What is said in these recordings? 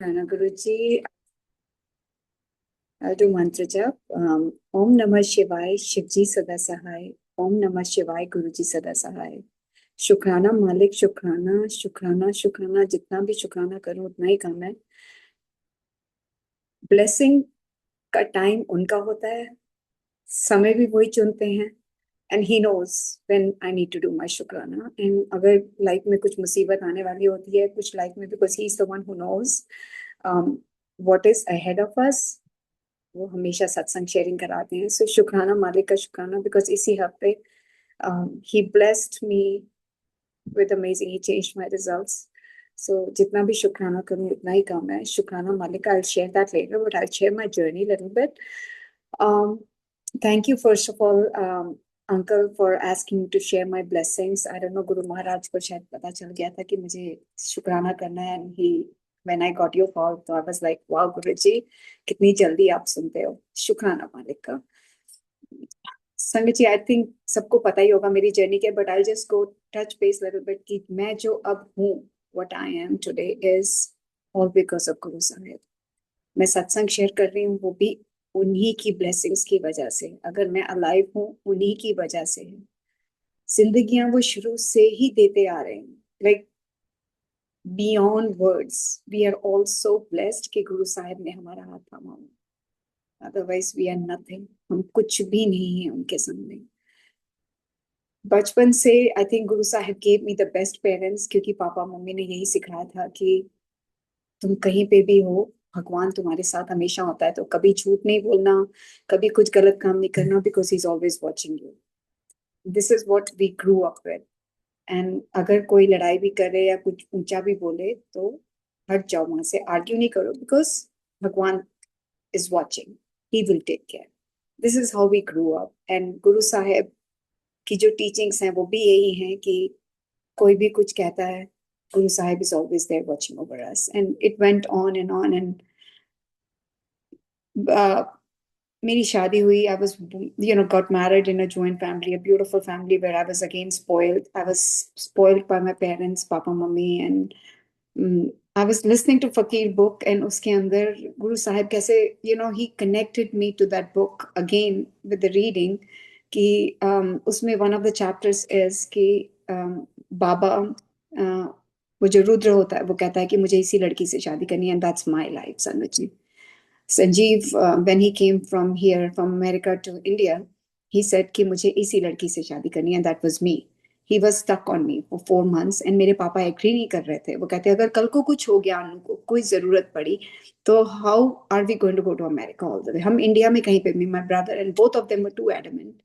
Nana Guruji, I'll do mantra jap. Om Namah Shivaya, Shivji Sada Sahai. Om Namah Shivaya, Guruji Sada Sahai. शुक्राना मालिक, शुक्राना शुक्राना शुक्राना, जितना भी शुक्राना करूं उतना ही कम है। ब्लेसिंग का टाइम उनका होता है, समय भी वही चुनते हैं। And he knows when I need to do my शुक्राना। एंड अगर लाइफ में कुछ मुसीबत आने वाली होती है, कुछ लाइफ में, because he is the one who knows what is ahead of us, वो हमेशा सत्संग शेयरिंग कराते हैं। सो शुक्राना मालिक का शुक्राना, बिकॉज इसी हफ्ते he blessed me with amazing, he changed my results. So जितना भी शुक्राना करूं उतना ही कम है। शुक्राना मालिक, I will share that later, but I will share my journey little bit. Thank you, first of all, Uncle, for asking me to share my blessings. I don't know, Guru Maharaj को शायद पता चल गया था कि मुझे शुक्राना करना है, and when I got your call, तो I was like, wow, Guruji, कितनी जल्दी आप सुनते हो। शुक्राना मालिक का। संगत जी, आई थिंक सबको पता ही होगा मेरी जर्नी के, but I just go touch base little bit कि मैं जो अब हूँ, what I M today is all because of Guru Sahib. मैं सत्संग शेयर कर रही हूँ, वो भी उन्हीं की ब्लेसिंग्स की वजह से। अगर मैं अलाइव हूँ, उन्हीं की वजह से है। जिंदगियां वो शुरू से ही देते आ रहे हैं, like beyond words. We are all so blessed कि गुरु साहिब ने हमारा हाथ थामा हुआ। अदरवाइज वी आर नथिंग, हम कुछ भी नहीं है उनके सामने। बचपन से I think Guru Sahib gave me the best parents, क्योंकि पापा मम्मी ने यही सिखाया था कि तुम कहीं पे भी हो, भगवान तुम्हारे साथ हमेशा होता है। तो कभी झूठ नहीं बोलना, कभी कुछ गलत काम नहीं करना, because he is always watching you. This is what we grew up with. And अगर कोई लड़ाई भी करे या कुछ ऊंचा भी बोले तो हट जाओ वहां से, आर्ग्यू नहीं करो, बिकॉज भगवान is watching, he will take care. This is how we grew up. And Guru Sahib की जो टीचिंग्स हैं वो भी यही हैं कि कोई भी कुछ कहता है, Guru Sahib is always there watching over us. And it went on and on. And मेरी शादी हुई, I was, got married in a joint family, a beautiful family where I was again spoiled. I was spoiled by my parents, Papa, Mummy, and I was listening to Fakir book, and उसके अंदर Guru Sahib कैसे, he connected me to that book again with the reading कि उसमें one of the chapters is कि बाबा, वो जो रुद्र होता है, वो कहता है कि मुझे इसी लड़की से शादी करनी है, and that's my life, संगत जी। Sanjeev, when he came from here, from America to India, he said कि मुझे इसी लड़की से शादी करनी है, and that was me. He was stuck on me for 4 months, and मेरे पापा एग्री नहीं कर रहे थे। वो कहते अगर कल को कुछ हो गया, अनु को कोई जरूरत पड़ी, तो how are we going to go to America all the way? हम इंडिया में कहीं पे भी, my brother and both of them were too adamant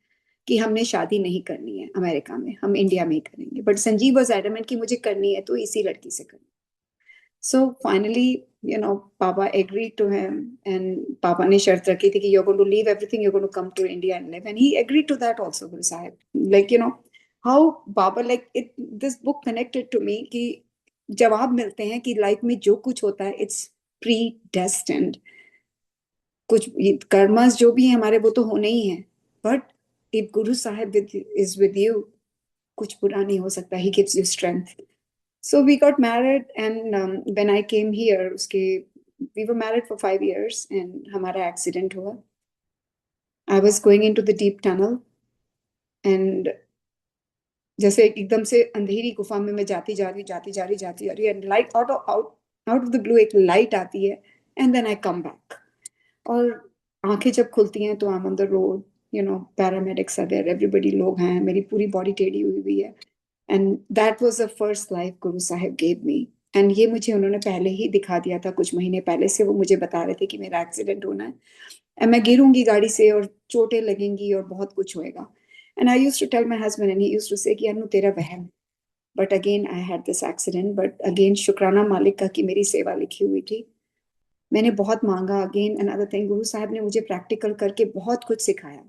कि हमने शादी नहीं करनी है अमेरिका में, हम इंडिया में ही करेंगे। बट संजीव was adamant कि मुझे करनी है तो इसी लड़की से करनी। So finally, Papa agreed to him, and Papa ne shart rakhi thi ki you're going to leave everything, you're going to come to India and live. And he agreed to that also, Guru Sahib. Like, how Baba, like it, this book connected to me कि जवाब मिलते हैं कि life में जो कुछ होता है, it's predestined. कुछ कर्मास जो भी है हमारे, वो तो होने ही है। But if Guru Sahib is with you, कुछ बुरा नहीं हो सकता. He gives you strength. So we got married, and when I came here, we were married for 5 years, and हमारा accident हुआ. I was going into the deep tunnel, and जैसे एकदम से अंधेरी गुफा में मैं जाती जा रही, and light out of the blue एक light आती है, and then I come back. और आंखें जब खुलती हैं तो I'm on the road, paramedics are there, everybody लोग हैं, मेरी पूरी body टेढ़ी हुई है. And that was the first life Guru Sahib gave me. And ये मुझे उन्होंने पहले ही दिखा दिया था, कुछ महीने पहले से वो मुझे बता रहे थे कि मेरा एक्सीडेंट होना है, and मैं गिरूंगी गाड़ी से और चोटें लगेंगी और बहुत कुछ होएगा. And I used to tell my husband, and he used to say कि अनु तेरा वहम. But again I had this accident. But again शुक्राना मालिक का कि मेरी सेवा लिखी हुई थी. मैंने बहुत मांगा. अगेन another thing, गुरु साहब ने मुझे प्रैक्टिकल करके बहुत कुछ सिखाया.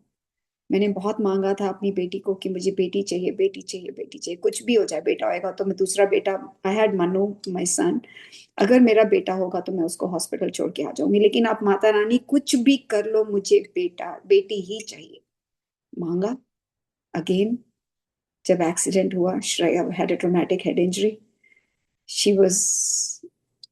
मैंने बहुत मांगा था अपनी बेटी को कि मुझे बेटी चाहिए, बेटी चाहिए, बेटी चाहिए, कुछ भी हो जाए, बेटा होएगा तो मैं दूसरा बेटा, I had Manu, my son, अगर मेरा बेटा होगा तो मैं उसको हॉस्पिटल छोड़ के आ जाऊंगी, लेकिन आप माता रानी कुछ भी कर लो, मुझे बेटा बेटी ही चाहिए. मांगा. अगेन जब एक्सीडेंट हुआ, Shreya had a traumatic head injury. She was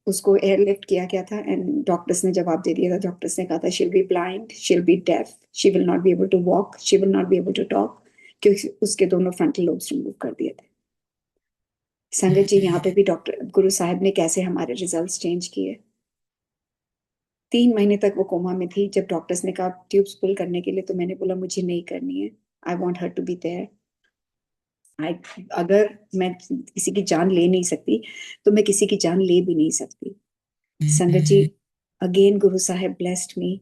उसको एयरलिफ्ट किया गया था एंड डॉक्टर्स ने जवाब दे दिया था। डॉक्टर्स ने कहा था she'll be blind, she'll be deaf, she will not be able to walk, she will not be able to talk, क्योंकि उसके दोनों फ्रंटल लोब्स रिमूव कर दिए थे। संगत जी, यहाँ पे भी डॉक्टर गुरु साहब ने कैसे हमारे रिजल्ट्स चेंज किए। 3 महीने तक वो कोमा में थी। जब डॉक्टर्स ने कहा ट्यूब्स पुल करने के लिए, तो मैंने बोला मुझे नहीं करनी है, I want her to be there. अगर मैं किसी की जान ले नहीं सकती तो मैं किसी की जान ले भी नहीं सकती। संगत जी, अगेन गुरु साहब ब्लेस्ड मी।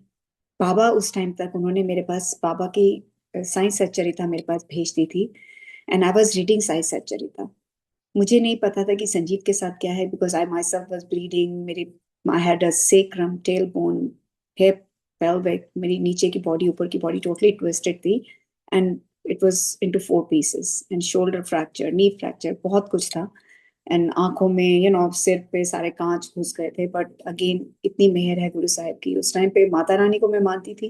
बाबा उस टाइम तक उन्होंने मेरे पास बाबा की साइंस सच्चरिता मेरे पास भेज दी थी एंड आई वाज रीडिंग साइंस सच्चरिता। मुझे नहीं पता था कि संजीव के साथ क्या है, because I myself was bleeding. मेरी I had a sacrum, tail bone, hip, pelvic, मेरी नीचे की बॉडी, ऊपर की बॉडी टोटली ट्विस्टेड थी and it was into 4 pieces and shoulder fracture, knee fracture, बहुत कुछ था। एंड आंखों में सिर पे सारे कांच घुस गए थे। बट अगेन इतनी मेहर है गुरु साहब की। उस टाइम पे माता रानी को मैं मानती थी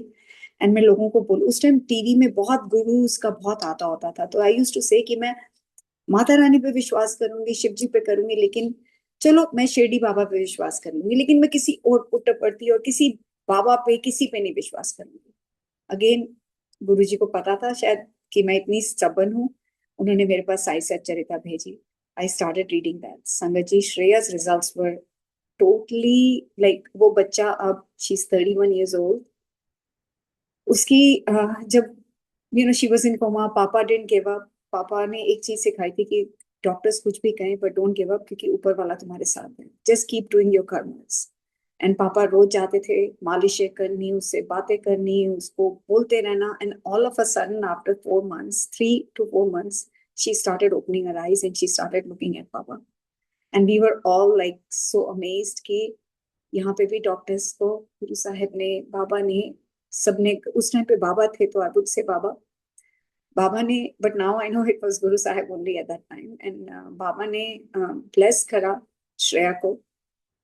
एंड मैं लोगों को बोल, उस टाइम टीवी में बहुत गुरुज का बहुत आता होता था, तो आई यूज टू से कि मैं माता रानी पे विश्वास करूंगी, शिव जी पे करूंगी, लेकिन चलो मैं शिरडी बाबा पे विश्वास कर लूंगी, लेकिन मैं किसी और पुट्टपर्थी और किसी बाबा पे, किसी पे नहीं विश्वास करूंगी। अगेन गुरु जी को पता था शायद कि मैं इतनी stubborn हूँ। उन्होंने मेरे पास साई सच्चरिता भेजी। I started reading that. Sangat ji, Shreya's results were totally like, वो बच्चा अब शी इज 31 years old। उसकी जब शी वाज इन कोमा, पापा डिडंट गिव अप। पापा ने एक चीज सिखाई थी कि डॉक्टर्स कुछ भी कहें बट डोंट गिव अप, क्योंकि ऊपर वाला तुम्हारे साथ है, just keep doing your karmas. And पापा रोज जाते थे, मालिशें करनी, उससे बातें करनी, उसको बोलते रहना। And all of a sudden after 4 months, 3 to 4 months, she started opening her eyes and she started looking at papa, and we were all like so amazed कि यहाँ पे भी डॉक्टर्स को गुरु साहब ने, बाबा ने, सबने, उस टाइम पे बाबा थे तो I would say Baba, Baba ने, but now I know it was Guru Sahab only at that time. And Baba ने ब्लेस करा श्रेया को।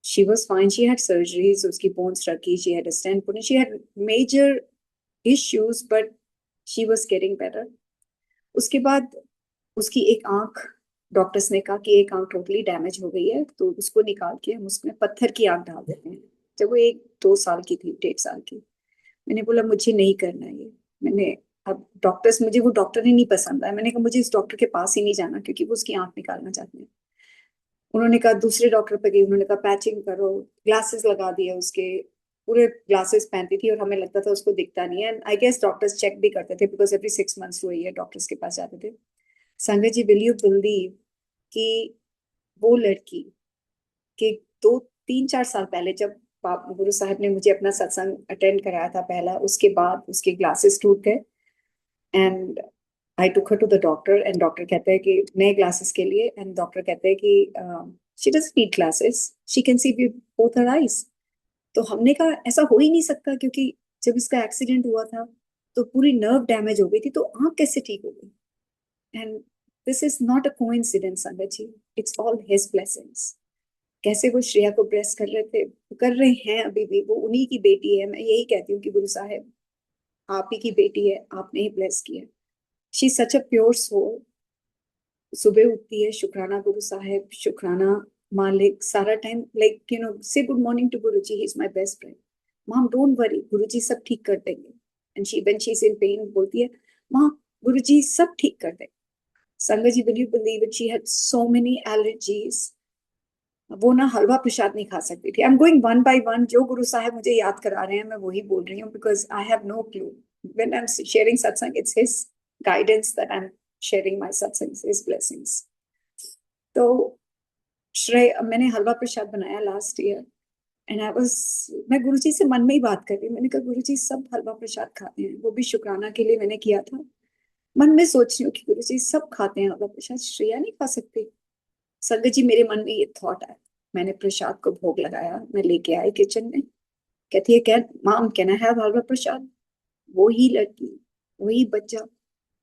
She was fine, she had surgeries, उसकी बोन्स रखी, she had a stent put in, she had major issues, but she was getting better. उसके बाद उसकी एक आंख, डॉक्टर्स ने कहा कि एक आंख टोटली डैमेज हो गई है, तो उसको निकाल के हम उसमें पत्थर की आंख डाल देते हैं। जब वो 1-2 साल की थी, 1.5 साल की, मैंने बोला मुझे नहीं करना ये। मैंने, अब डॉक्टर्स, मुझे वो डॉक्टर ही नहीं पसंद आया। मैंने कहा मुझे इस डॉक्टर के पास ही नहीं जाना, क्योंकि वो उसकी आंख निकालना चाहते हैं। उन्होंने कहा दूसरे डॉक्टर पे गई, उन्होंने कहा पैचिंग करो, ग्लासेस लगा दिए उसके, पूरे ग्लासेस पहनती थी और हमें लगता था उसको दिखता नहीं है। आई गेस डॉक्टर्स चेक भी करते थे, बिकॉज एवरी 6 months हुई है डॉक्टर्स के पास जाते थे। संगत जी, विल यू बिलीव कि वो लड़की के 2-3-4 साल पहले, जब गुरु साहब ने मुझे अपना सत्संग अटेंड कराया था पहला, उसके बाद उसके ग्लासेस टूट गए and I took her to the doctor and doctor कहते हैं कि नए ग्लासेस के लिए, एंड डॉक्टर कहते हैं कि she doesn't need glasses, she can see with both her eyes. तो हमने कहा ऐसा हो ही नहीं सकता, क्योंकि जब इसका एक्सीडेंट हुआ था तो पूरी नर्व डैमेज हो गई थी, तो आंख कैसे ठीक हो गई। And this is not a coincidence संगत जी, इट्स ऑल हिज ब्लेसिंग्स। कैसे वो श्रेया को ब्लेस कर रहे थे, कर रहे हैं अभी भी। वो उन्हीं की बेटी है। मैं यही कहती हूँ कि गुरु साहब आप ही की बेटी है, आपने ही ब्लेस किया। She such a pure soul. सुबह उठती है, शुक्राना गुरु साहब, शुक्राना मालिक, सारा time like say good morning to Guru ji, he is my best friend. Mom don't worry, Guru ji सब ठीक कर देंगे। And she when she is in pain बोलती है, माँ गुरु जी सब ठीक कर देंगे। Sangat ji, will you believe it, she had so many allergies. वो ना हलवा प्रसाद नहीं खा सकती थी। I am going one by one, जो गुरु साहब मुझे याद करा रहे हैं मैं वही बोल रही हूँ, because I have no clue. When I am sharing satsang, it's his guidance that I am sharing my satsang, his blessings. तो श्रेय, मैंने हलवा प्रसाद बनाया last year and I was, मैं गुरुजी से मन में ही बात कर रही, मैंने कहा गुरुजी सब हलवा प्रसाद खाते हैं, वो भी शुक्राना के लिए मैंने किया था। मन में सोच रही हूँ कि गुरुजी सब खाते हैं हलवा प्रसाद, श्रेया नहीं खा सकती। संगत जी, मेरे मन में ये थॉट आया। मैंने प्रसाद को भोग लगाया, मैं लेके आई किचन में। कहती है, क्या माम, कैन आई हैव हलवा प्रसाद? वो ही लड़की, वही बच्चा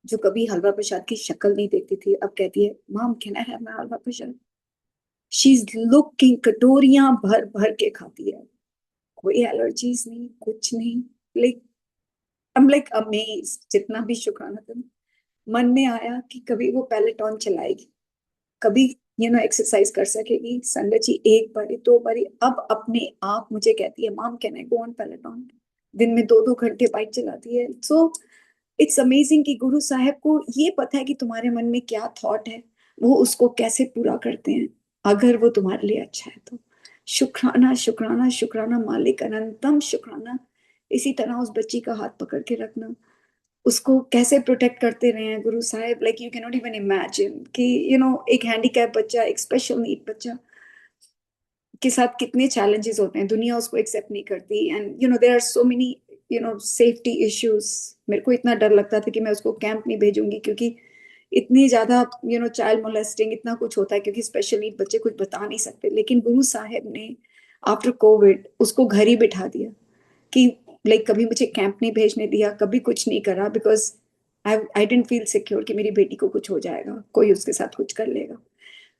जो कभी हलवा प्रसाद की शक्ल नहीं देखती थी, अब कहती है mom can I have my halwa prasad. She is looking, कटोरियां भर भर के खाती है, कोई एलर्जीज नहीं, कुछ नहीं। Like I am like amazed. जितना भी शुक्राना करूं, मन में आया कि कभी वो पेलेटॉन चलाएगी, कभी एक्सरसाइज कर सकेगी। संगत जी एक बारी दो बारी अब अपने आप मुझे कहती है, mom can I go on Peloton. दिन में 2-2 घंटे बाइक चलाती है। सो इट्स अमेजिंग कि गुरु साहब को ये पता है कि तुम्हारे मन में क्या थॉट है, वो उसको कैसे पूरा करते हैं, अगर वो तुम्हारे लिए अच्छा है तो। शुक्राना शुक्राना शुक्राना मालिक, अनंतम शुक्राना। इसी तरह उस बच्ची का हाथ पकड़ के रखना, उसको कैसे प्रोटेक्ट करते रहे हैं गुरु साहब। Like you can not even imagine कि एक हैंडीकैप बच्चा, एक स्पेशल नीड बच्चा के साथ कितने चैलेंजेस होते हैं। दुनिया उसको एक्सेप्ट नहीं करती, and there are so many safety issues. मेरे को इतना डर लगता था कि मैं उसको कैंप नहीं भेजूंगी, क्योंकि इतनी ज्यादा चाइल्ड मोलेस्टिंग इतना कुछ होता है, क्योंकि स्पेशल नीड बच्चे कुछ बता नहीं सकते। लेकिन गुरु साहब ने आफ्टर कोविड उसको घर ही बिठा दिया कि लाइक कभी मुझे कैंप नहीं भेजने दिया, कभी कुछ नहीं करा, because I didn't feel secure कि मेरी बेटी को कुछ हो जाएगा, कोई उसके साथ कुछ कर लेगा।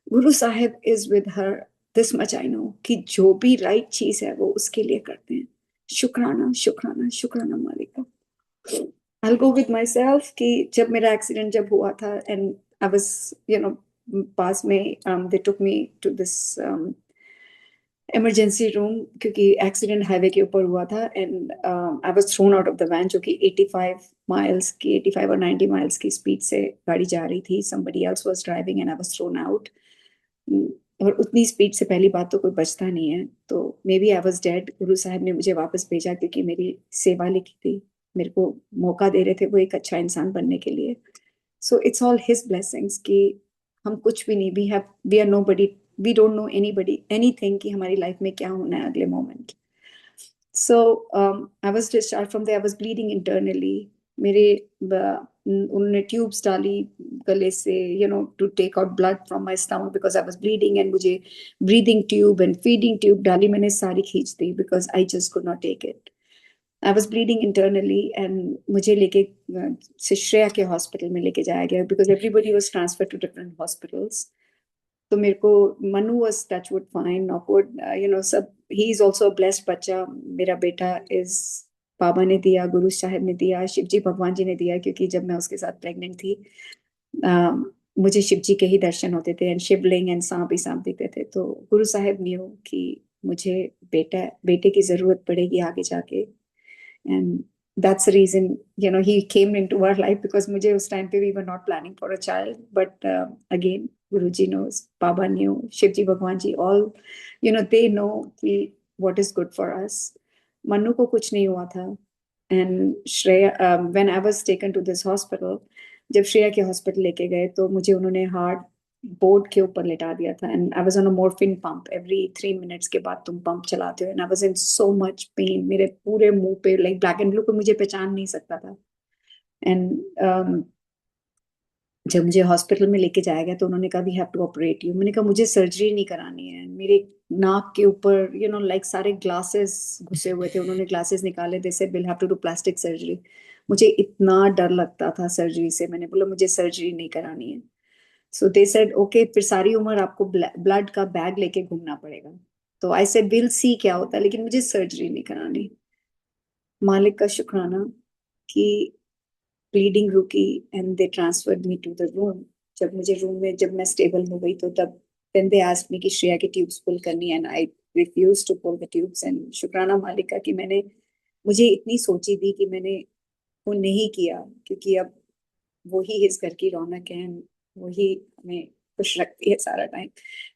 Guru Sahib is with her, this much I know कि जो भी राइट चीज है वो उसके लिए करते हैं। शुक्राना शुक्राना शुक्राना मालिक का। I'll go with myself कि जब मेरा एक्सीडेंट जब हुआ था, एंड आई वाज पास में, they took me to this emergency room, क्योंकि एक्सीडेंट हाईवे के ऊपर हुआ था, and I was thrown out of the van, जो कि 85 और 90 माइल्स की स्पीड से गाड़ी जा रही थी। somebody else was driving and I was thrown out। और उतनी स्पीड से पहली बात तो कोई बचता नहीं है, तो maybe I was dead. Guru Sahib ने मुझे वापस भेजा क्योंकि मेरी सेवा लिखी थी, मेरे को मौका दे रहे थे वो एक अच्छा इंसान बनने के लिए। So it's all his blessings कि हम कुछ भी नहीं, we are nobody, we don't know anybody anything कि हमारी लाइफ में क्या होना है अगले moment. So I was discharge from there, I was bleeding internally. मेरे उन्होंने ट्यूब्स डाली गले से, to take out blood from my stomach because I was bleeding, and मुझे breathing tube and feeding tube डाली, मैंने सारी खींच दी because I just could not take it. I was bleeding internally, and मुझे लेके से श्रेया के हॉस्पिटल में लेके जाया गया, because everybody was transferred to different hospitals. तो मेरे को Manu was touchwood fine, knock wood, सब। ही इज ऑल्सो ब्लेस्ड बच्चा। मेरा बेटा इज, बाबा ने दिया, गुरु साहब ने दिया, शिव जी भगवान जी ने दिया, क्योंकि जब मैं उसके साथ प्रेग्नेंट थी, अ, मुझे शिव जी के ही दर्शन होते थे, एंड शिवलिंग एंड सांप ही सांप दिखते थे। तो गुरु साहब न्यू कि मुझे बेटे की जरूरत पड़ेगी आगे जाके, and that's the reason he came into our life, because मुझे उस टाइम पे we were not planning for a child, but again Guruji knows, Baba knew, Shiv ji Bhagwan ji, all they know कि what is good for us। Mannu को कुछ नहीं हुआ था, and Shreya, when I was taken to this hospital, जब श्रेया के hospital लेके गए तो मुझे उन्होंने हार्ड बोर्ड के ऊपर लिटा दिया था, and I was on a morphine pump. Every 3 minutes के बाद तुम पंप चलाते हो, and I was in so much pain. मेरे पूरे मुंह पे लाइक ब्लैक एंड ब्लू को मुझे पहचान नहीं सकता था। एंड जब मुझे हॉस्पिटल में लेके जाया गया तो उन्होंने कहा we have to operate you. मैंने कहा मुझे सर्जरी नहीं करानी है। मेरे नाक के ऊपर लाइक सारे ग्लासेस घुसे हुए थे, उन्होंने ग्लासेस निकाले, they said will have to do plastic surgery. मुझे इतना डर लगता था सर्जरी से, मैंने बोला मुझे सर्जरी नहीं करानी है। सो दे सेड ओके, फिर सारी उम्र आपको ब्लड का बैग लेके घूमना पड़ेगा। तो आई सेड विल सी क्या होता है, लेकिन मुझे सर्जरी नहीं करानी। मालिक का शुक्राना कि ब्लीडिंग रुकी, and they transferred me to the room. जब मुझे रूम में, जब मैं स्टेबल हो गई, तो तब देन दे आस्क्ड मी कि श्रेया की ट्यूब्स पुल करनी है, and I refuse to pull the tubes. And शुक्राना मालिक का कि मैंने, मुझे इतनी सोची थी कि मैंने वो नहीं किया, क्योंकि अब वही इस घर की रौनक है, and वही हमें खुश रखती है सारा time.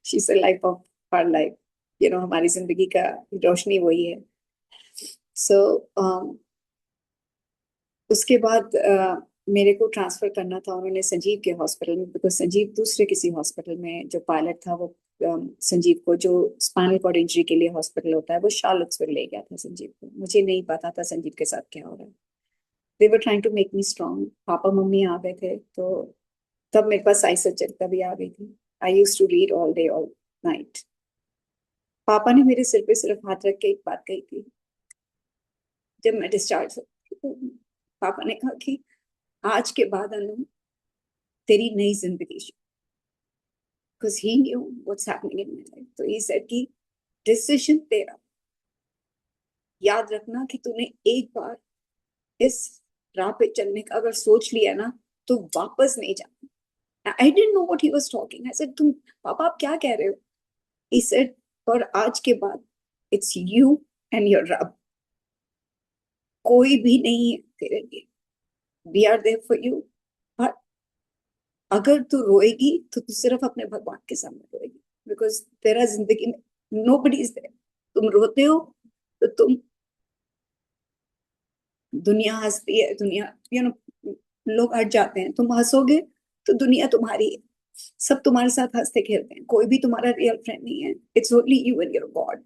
She is the life of our life, हमारी जिंदगी का रोशनी वही है। सो उसके बाद मेरे को ट्रांसफर करना था उन्होंने संजीव के हॉस्पिटल में, बिकॉज संजीव दूसरे किसी हॉस्पिटल में जो पायलट था वो, संजीव को जो स्पाइनल कॉर्ड इंजरी के लिए हॉस्पिटल होता है, वो शार्लोट्सविल ले गया था संजीव को। मुझे नहीं पता था संजीव के साथ क्या हो रहा है। They were trying to make me strong. पापा मम्मी आ गए थे, तो तब मेरे पास साई सच्चरिता भी आ गई थी। I use to read all day all night. पापा ने मेरे सिर पे सिर्फ हाथ रख के एक बात कही थी जब मैं डिस्चार्ज हुई, तो पापा ने कहा कि आज के बाद अनु तेरी नई जिंदगी शुरू। Because he new what's happening in my life. तो ही सेड कि डिसीजन तेरा, याद रखना कि तूने एक बार इस राह पे चलने का अगर सोच लिया ना, तो वापस नहीं जाना। I didn't know what he was talking. I said, तुम पापा आप क्या कह रहे हो? He said, और आज के बाद it's you and your रब, कोई भी नहीं है तेरे लिए. We are there for you. और अगर तू रोएगी तो तू सिर्फ अपने भगवान के सामने रोएगी, बिकॉज तेरा जिंदगी में nobody is there. तुम रोते हो तो तुम, दुनिया हंसती है, दुनिया लोग हट जाते हैं, तुम हंसोगे तो दुनिया तुम्हारी है, सब तुम्हारे साथ हंसते खेलते हैं, कोई भी तुम्हारा रियल फ्रेंड नहीं है. It's only you and your God.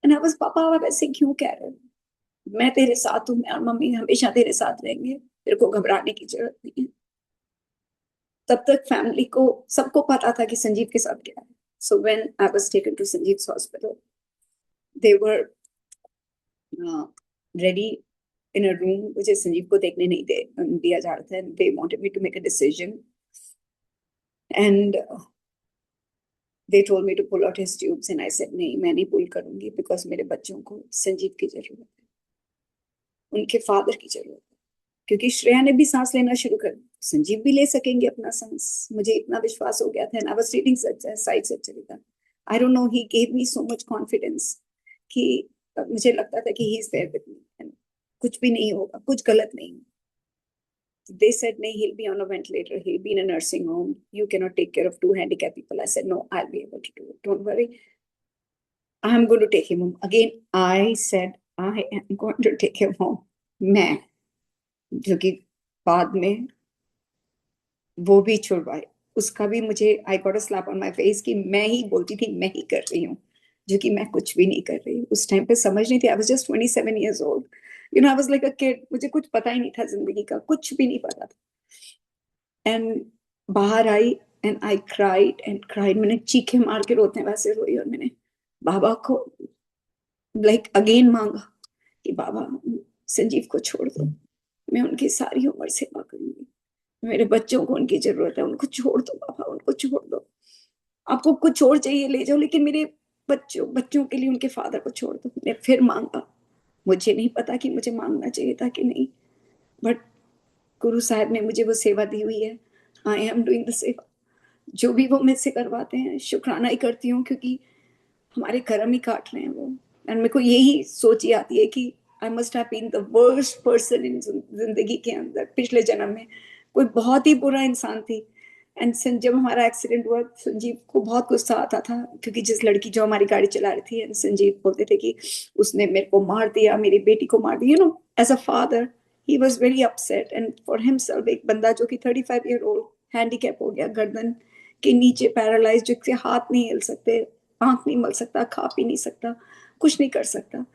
And I was, पापा आप ऐसे क्यों कह रहे हो? मैं तेरे साथ हूँ, मैं और मम्मी हमेशा तेरे साथ रहेंगे, तेरे को घबराने की जरूरत नहीं है. तब तक फैमिली को सबको पता था कि संजीव के साथ क्या है. So when I was taken to Sanjeev's hospital, they were ready in a room. मुझे संजीव को देखने नहीं दिया जा रहा था. They wanted me to make a decision and they told me to pull out his tubes and I said नहीं, मैं नहीं पुल करूंगी, बिकॉज मेरे बच्चों को संजीव की जरूरत है, उनके फादर की जरूरत है. क्योंकि श्रेया ने भी सांस लेना शुरू कर दिया, संजीव भी ले सकेंगे अपना सांस. मुझे इतना विश्वास हो गया था. आई वाज रीडिंग साइड से चलेगा, I don't know, he gave me so much confidence कि मुझे लगता था कि he is there with me, कुछ भी नहीं होगा, कुछ गलत नहीं. They said, "No, he'll be on a ventilator. He'll be in a nursing home. You cannot take care of two handicapped people." I said, "No, I'll be able to do it. Don't worry. I'm going to take him home." Again, I said, "I am going to take him home." मैं, जो कि बाद में वो भी छुड़वाए, उसका भी मुझे, I got a slap on my face कि मैं ही बोलती थी मैं ही कर रही हूँ, जो कि मैं कुछ भी नहीं कर रही. उस टाइम पे समझ नहीं थी. I was just 27 years old. I was like a kid. मुझे कुछ पता ही नहीं था जिंदगी का, कुछ भी नहीं पता था. एंड बाहर आई and I cried and cried. मैंने चीखे मार के रोते हैं वैसे रोई, और मैंने बाबा को लाइक अगेन मांगा कि बाबा संजीव को छोड़ दो, मैं उनकी सारी उम्र सेवा करूंगी, मेरे बच्चों को उनकी जरूरत है, उनको छोड़ दो बाबा, उनको छोड़ दो. आपको कुछ और चाहिए ले जाओ, लेकिन मेरे बच्चों बच्चों के लिए उनके फादर को छोड़ दो. मैंने फिर मांगा. मुझे नहीं पता कि मुझे मांगना चाहिए था कि नहीं, बट गुरु साहब ने मुझे वो सेवा दी हुई है. आई एम डूइंग द सेवा. जो भी वो मुझसे करवाते हैं शुक्राना ही करती हूँ, क्योंकि हमारे कर्म ही काट रहे हैं वो. एंड मेरे को यही सोच ही आती है कि I must have been the worst person in जिंदगी के अंदर. पिछले जन्म में कोई बहुत ही बुरा इंसान थी. एंड जब हमारा एक्सीडेंट हुआ, संजीव को बहुत गुस्सा आता था, क्योंकि जिस लड़की जो हमारी गाड़ी चला रही थी, संजीव बोलते थे कि उसने मेरे को मार दिया, मेरी बेटी को मार दिया. As a father he was very upset. And for himself, एक बंदा जो कि 35 year old हैंडीकैप हो गया, गर्दन के नीचे पैरालाइज, जिससे हाथ नहीं हिल सकते, आंख नहीं मल सकता, खा पी नहीं सकता, कुछ नहीं कर सकता.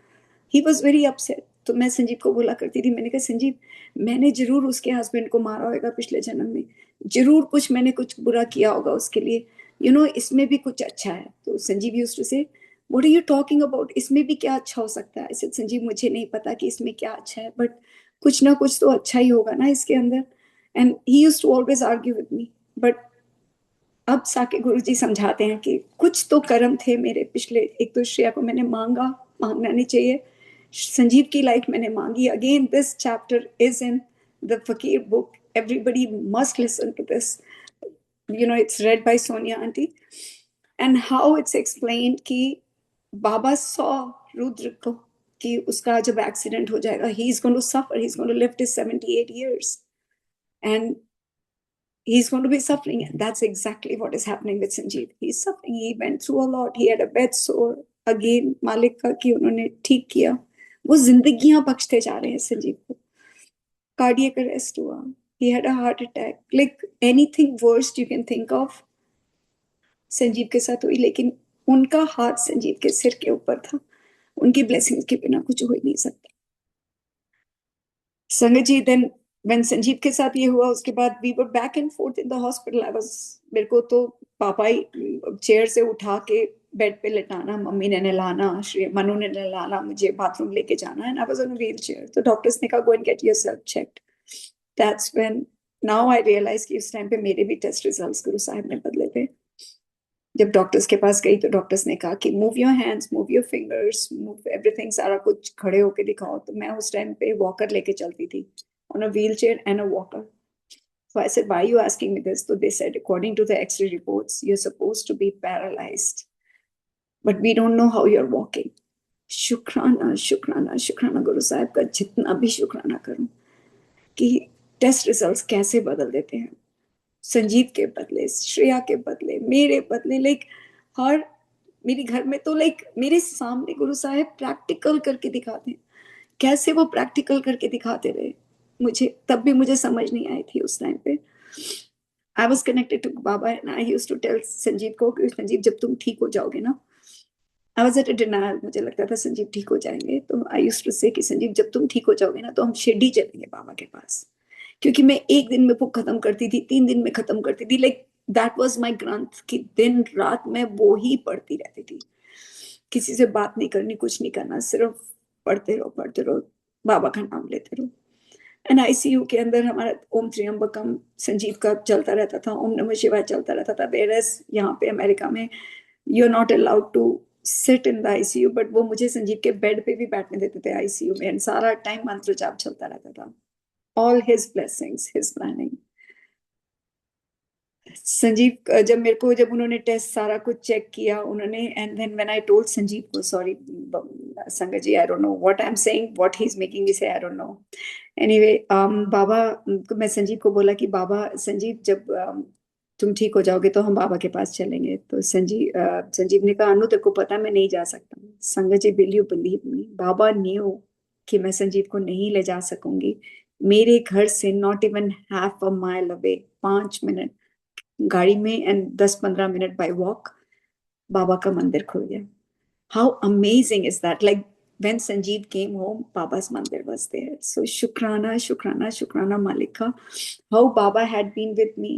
ही वॉज वेरी अपसेट. तो मैं संजीव को बोला करती थी, मैंने कहा संजीव, मैंने जरूर उसके हस्बैंड को मारा होगा पिछले जन्म में, जरूर कुछ मैंने कुछ बुरा किया होगा उसके लिए, इसमें भी कुछ अच्छा है. तो Sanjeev used to say, what are you talking about, इसमें भी क्या अच्छा हो सकता है? ऐसे संजीव, मुझे नहीं पता कि इसमें क्या अच्छा है, बट कुछ ना कुछ तो अच्छा ही होगा ना इसके अंदर. And he used to always argue with me. But अब साके गुरुजी समझाते हैं कि कुछ तो कर्म थे मेरे पिछले. एक तो श्रेया को मैंने मांगा, मांगना नहीं चाहिए. संजीव की लाइफ मैंने मांगी. Again this chapter is in the Fakir book. Everybody must listen to this. It's read by Sonia aunty. And how it's explained कि बाबा सॉ रुद्र को कि उसका जब एक्सीडेंट हो जाएगा, he is going to suffer, he is going to live till 78 years, and he's going to be suffering. And that's exactly what is happening with Sanjeev. He's suffering. He went through a lot. He had a bed sore. Again, मालिक का कि उन्होंने ठीक किया. वो जिंदगियां बख्शते जा रहे हैं संजीव को. कार्डियक अरेस्ट हुआ. He had a heart attack. Like anything worst you can think of, Sanjeev के साथ हुई. लेकिन उनका हाथ संजीव के सिर के ऊपर था. उनकी ब्लेसिंग्स के बिना कुछ हो ही नहीं सकता. संगत जी, देन व्हेन संजीव के साथ ये हुआ, उसके बाद we were back and forth in the hospital. I was, मेरे को तो पापा ही चेयर से उठा के बेड पे लेटाना, मम्मी ने नहलाना, श्री मनु ने नहलाना, मुझे बाथरूम लेके जाना. And I was on a wheelchair. तो डॉक्टर्स ने कहा go and get yourself checked. That's when now I realize कि उस टाइम पे मेरे भी टेस्ट रिजल्ट्स गुरु साहब ने बदले थे. जब डॉक्टर्स के पास गई तो डॉक्टर्स ने कहा कि move your hands, move your fingers, move everything, सारा कुछ खड़े होके दिखाओ. तो मैं उस टाइम पे वॉकर लेके चलती थी, on a wheel chair and a walker. So I said, why are you asking me this? So they said, according to the X-ray reports, you're supposed to be paralyzed, but we don't know how you're walking. शुक्राना शुक्राना शुक्राना गुरु साहब का, जितना भी शुक्राना करूं कि टेस्ट रिजल्ट्स कैसे बदल देते हैं, संजीव के बदले, श्रेया के बदले, मेरे बदले, लाइक हर, मेरे घर में तो लाइक मेरे सामने गुरु साहब प्रैक्टिकल करके दिखाते हैं। कैसे वो प्रैक्टिकल करके दिखाते रहे, मुझे तब भी मुझे समझ नहीं आई थी उस टाइम पे। I was connected to Baba and I used to tell Sanjeev को कि संजीव जब तुम ठीक हो जाओगे ना, I was at a denial, मुझे लगता था संजीव ठीक हो जाएंगे, तो आई यूज्ड टू से कि संजीव जब तुम ठीक हो जाओगे ना तो हम शिरडी चलेंगे बाबा के पास, क्योंकि मैं एक दिन में वो खत्म करती थी, 3 दिन में खत्म करती थी, लाइक दैट वाज माय ग्रंथ कि दिन रात मैं वो ही पढ़ती रहती थी, किसी से बात नहीं करनी, कुछ नहीं करना, सिर्फ पढ़ते रहो, बाबा का नाम लेते रहो। एंड आईसीयू के अंदर हमारा ओम त्र्यंबकम संजीव का चलता रहता था, ओम नमः शिवाय चलता रहता था, वेरएस यहाँ पे अमेरिका में you are not allowed to sit in the ICU, but वो मुझे संजीव के बेड पे भी बैठने देते थे आईसीयू में, एंड सारा टाइम मंत्र जाप चलता रहता था। All his blessings, his planning. Sanjeev जब मेरे को, जब उन्होंने टेस्ट सारा कुछ चेक किया उन्होंने, and then when I told Sanjeev को, sorry sangat ji, I don't know what I am saying, what he is making me say, I don't know. Anyway Baba, मैं संजीव को बोला कि बाबा, संजीव जब तुम ठीक हो जाओगे तो हम बाबा के पास चलेंगे। तो संजीव ने कहा, अनु तेरे को पता मैं नहीं जा सकता। Sangat ji, will you believe me, Baba knew कि मैं संजीव को नहीं ले जा सकूंगी। मेरे घर से not even half a mile away, 5 minute गाड़ी में एंड 10-15 मिनट बाय वॉक, बाबा का मंदिर खुल गया। How amazing is that, like when Sanjeev came home, Baba's mandir was there. So शुक्राना शुक्राना शुक्राना मालिक का, how Baba had been with me।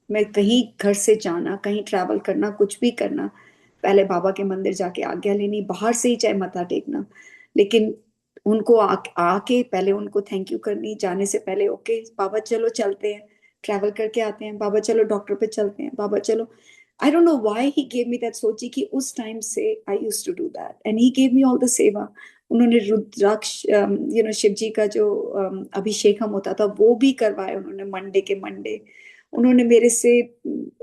मैं कहीं घर से जाना, कहीं ट्रैवल करना, कुछ भी करना, पहले बाबा के मंदिर जाके आज्ञा लेनी, बाहर से ही चाहे मत्था टेकना, लेकिन उनको आके पहले उनको थैंक यू करनी, जाने से पहले ओके बाबा चलो चलते हैं, ट्रैवल करके आते हैं, बाबा चलो डॉक्टर पे चलते हैं, बाबा चलो। I don't know why he gave me that सोची कि उस टाइम से I used to do that and he gave me all the सेवा। उन्होंने रुद्राक्ष, शिव जी का जो अभिषेक हम होता था वो भी करवाया उन्होंने, मंडे के मंडे उन्होंने मेरे से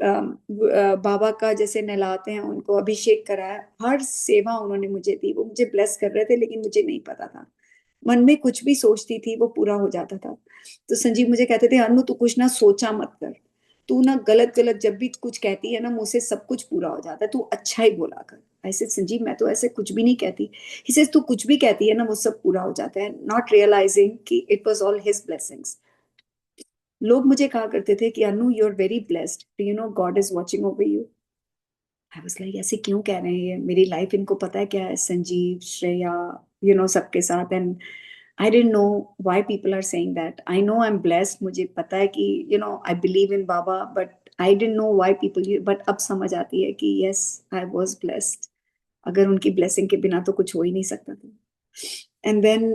बाबा का जैसे नहलाते हैं उनको अभिषेक कराया, हर सेवा उन्होंने मुझे दी। वो मुझे ब्लेस कर रहे थे लेकिन मुझे नहीं पता था, मन में कुछ भी सोचती थी वो पूरा हो जाता था। तो संजीव मुझे कहते थे, अनु तू कुछ ना सोचा मत कर, तू ना गलत गलत जब भी कुछ कहती है ना मुझसे सब कुछ पूरा हो जाता है, तू अच्छा ही बोला कर। ऐसे संजीव मैं तो ऐसे कुछ भी नहीं कहती, ही सेज तू कुछ भी कहती है ना वो सब पूरा हो जाता है, नॉट रियलाइजिंग कि it was all his blessings. लोग मुझे कहा करते थे कि Anu you are very blessed, you know God is watching over you. I was like ऐसे क्यों कह रहे हैं ये, मेरी लाइफ इनको पता है क्या है, संजीव श्रेया सबके साथ। And I didn't know why people are saying that. I know I'm blessed. मुझे पता है कि I believe in Baba, but I didn't know why people. But अब समझ आती है कि yes, I was blessed. अगर उनकी blessing के बिना तो कुछ हो ही नहीं सकता था। And then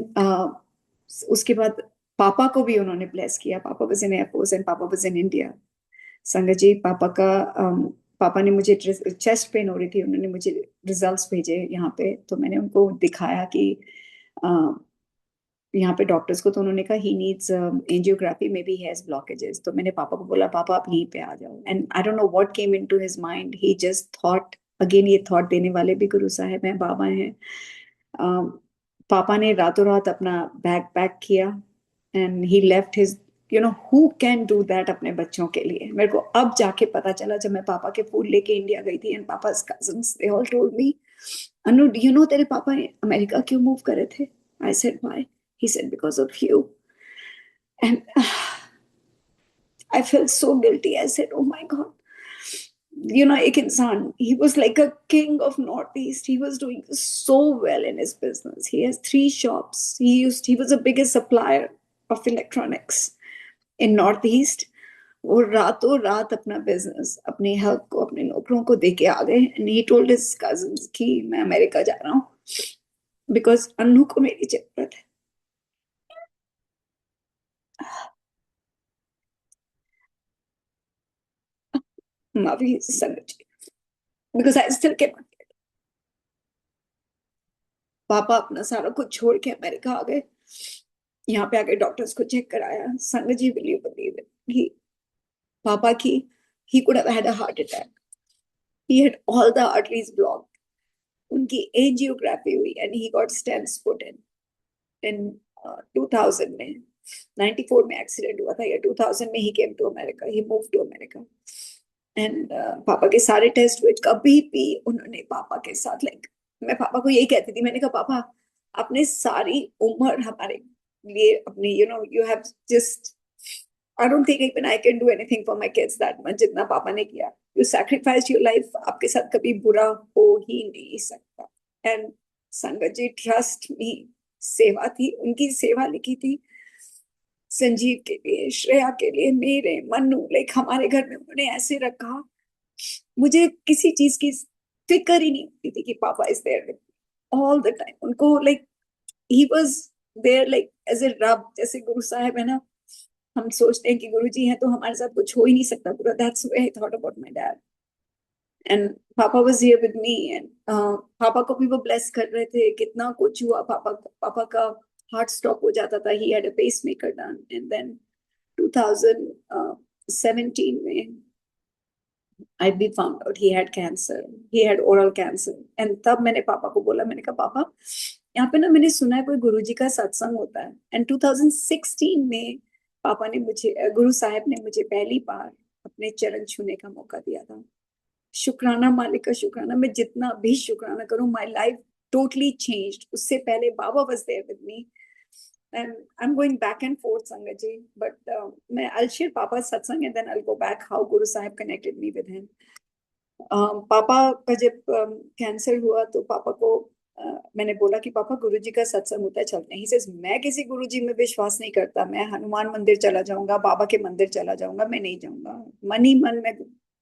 उसके बाद पापा को भी उन्होंने bless किया। पापा was in Air Force and पापा was in India। संगत जी, पापा ने मुझे चेस्ट पेन हो रही थी, उन्होंने मुझे रिजल्ट्स भेजे यहाँ पे, तो मैंने उनको दिखाया कि यहाँ पे डॉक्टर्स को, तो उन्होंने कहा he needs angiography, may be has blockages. तो मैंने पापा को बोला पापा आप यहीं पे आ जाओ, and I don't know what came into his mind, he just thought, again ये थॉट देने वाले भी गुरु साहब हैं, बाबा हैं। पापा ने रातों रात अपना बैग पैक किया and he left his, who can do that अपने बच्चों के लिए। मेरे को अब जाके पता चला जब मैं पापा के फूल लेके इंडिया गई थी, एंड पापा's cousins they all told me, Anu तेरे पापा अमेरिका क्यों मूव करे थे? I said why? He said because of you. And I felt so guilty. I said, oh my God. एक इंसान, he was like a king of Northeast. He was doing so well in his business. He has 3 shops. He was the biggest supplier of electronics in Northeast. वो रातों रात अपना business, अपने health को, अपने नौकरों को देके आ गए, and he told his cousins कि मैं अमेरिका जा रहा हूँ बिकॉज अन्नू को मेरी जरूरत है। माफी संगत जी, बिकॉज आई स्टिल कैन। पापा अपना सारा कुछ छोड़ के अमेरिका आ गए, यहाँ पे आके डॉक्टर्स को चेक कराया। Sangat ji, will you believe it, Papa ki, he could have had a heart attack. He had all the arteries blocked. उनकी एंजियोग्राफी हुई and he got stents put in 2000 में 94 में एक्सीडेंट हुआ था या 2000 में ही came to America, he move to America and पापा के सारे टेस्ट हुए, कभी भी उन्होंने पापा के साथ लाइक, मैं पापा को यही कहती थी, मैंने कहा पापा आपने सारी उम्र हमारे लिए अपनी you have just, I don't think even I can do anything for my kids that much जितना पापा ने किया, यू सैक्रिफाइस योर लाइफ, आपके साथ कभी बुरा हो ही नहीं सकता। And sangat ji trust me, सेवा थी, उनकी सेवा लिखी थी संजीव के लिए, श्रेया के लिए, मेरे मन्नू, लाइक हमारे घर में उन्होंने ऐसे रखा, मुझे किसी चीज की फिक्र ही नहीं होती थी कि पापा is there all the time, उनको like he was there like as a रब, जैसे गुरु साहब है ना, हम सोचते हैं कि गुरु जी हैं तो हमारे साथ कुछ हो ही नहीं सकता पूरा, that's why I thought about my dad and पापा was here with me and पापा को भी वो ब्लेस कर रहे थे, कितना कुछ हुआ, पापा का हार्ट स्टॉप हो जाता था, he had a pacemaker done and then 2017 में I be found out he had cancer, he had oral cancer and तब मैंने पापा को बोला, मैंने कहा पापा यहाँ पे ना मैंने सुना है कोई गुरुजी का सत्संग होता है एंड 2016 में पापा ने मुझे, गुरु साहब ने मुझे पहली बार अपने चरण छूने का मौका दिया था। शुक्राना मालिक का शुक्राना, मैं जितना भी शुक्राना करूं, माय लाइफ टोटली चेंज्ड। उससे पहले Baba was there with me and I'm going back and forth Sangaji, but I'll share Papa's satsang and then I'll go back how Guru Sahib connected me with him. पापा का जब cancer हुआ तो पापा को मैंने बोला कि पापा गुरुजी का सत्संग होता है, चलते हैं। He says, मैं किसी गुरुजी में विश्वास नहीं करता, मैं हनुमान मंदिर चला जाऊंगा, बाबा के मंदिर चला जाऊंगा, मैं नहीं जाऊंगा। मन ही मन में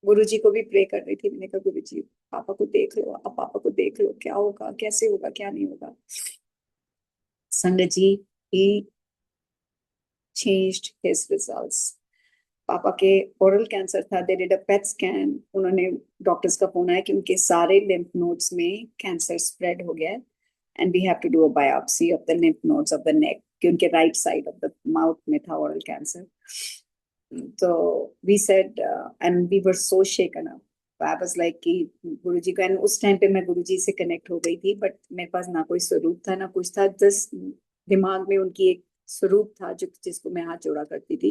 गुरुजी को भी प्रे कर रही थी, मैंने कहा गुरुजी पापा को देख लो, अब पापा को देख लो, क्या होगा, कैसे होगा, क्या नहीं होगा। संगत जी, he changed his results. पापा के ओरल कैंसर था, they did a PET scan, उन्होंने डॉक्टर्स का फोन आया कि उनके सारे लिम्फ नोड्स में कैंसर स्प्रेड हो गया and we have to do a biopsy of the lymph nodes of the neck, कि उनके right side of the mouth में था ओरल कैंसर। तो we said and we were so shaken up, I was like कि गुरुजी को, and उस time पे मैं गुरुजी से कनेक्ट हो गई थी बट मेरे पास ना कोई स्वरूप था ना कुछ था, जस्ट दिमाग में उनकी एक स्वरूप था जो जिसको मैं हाथ जोड़ा करती थी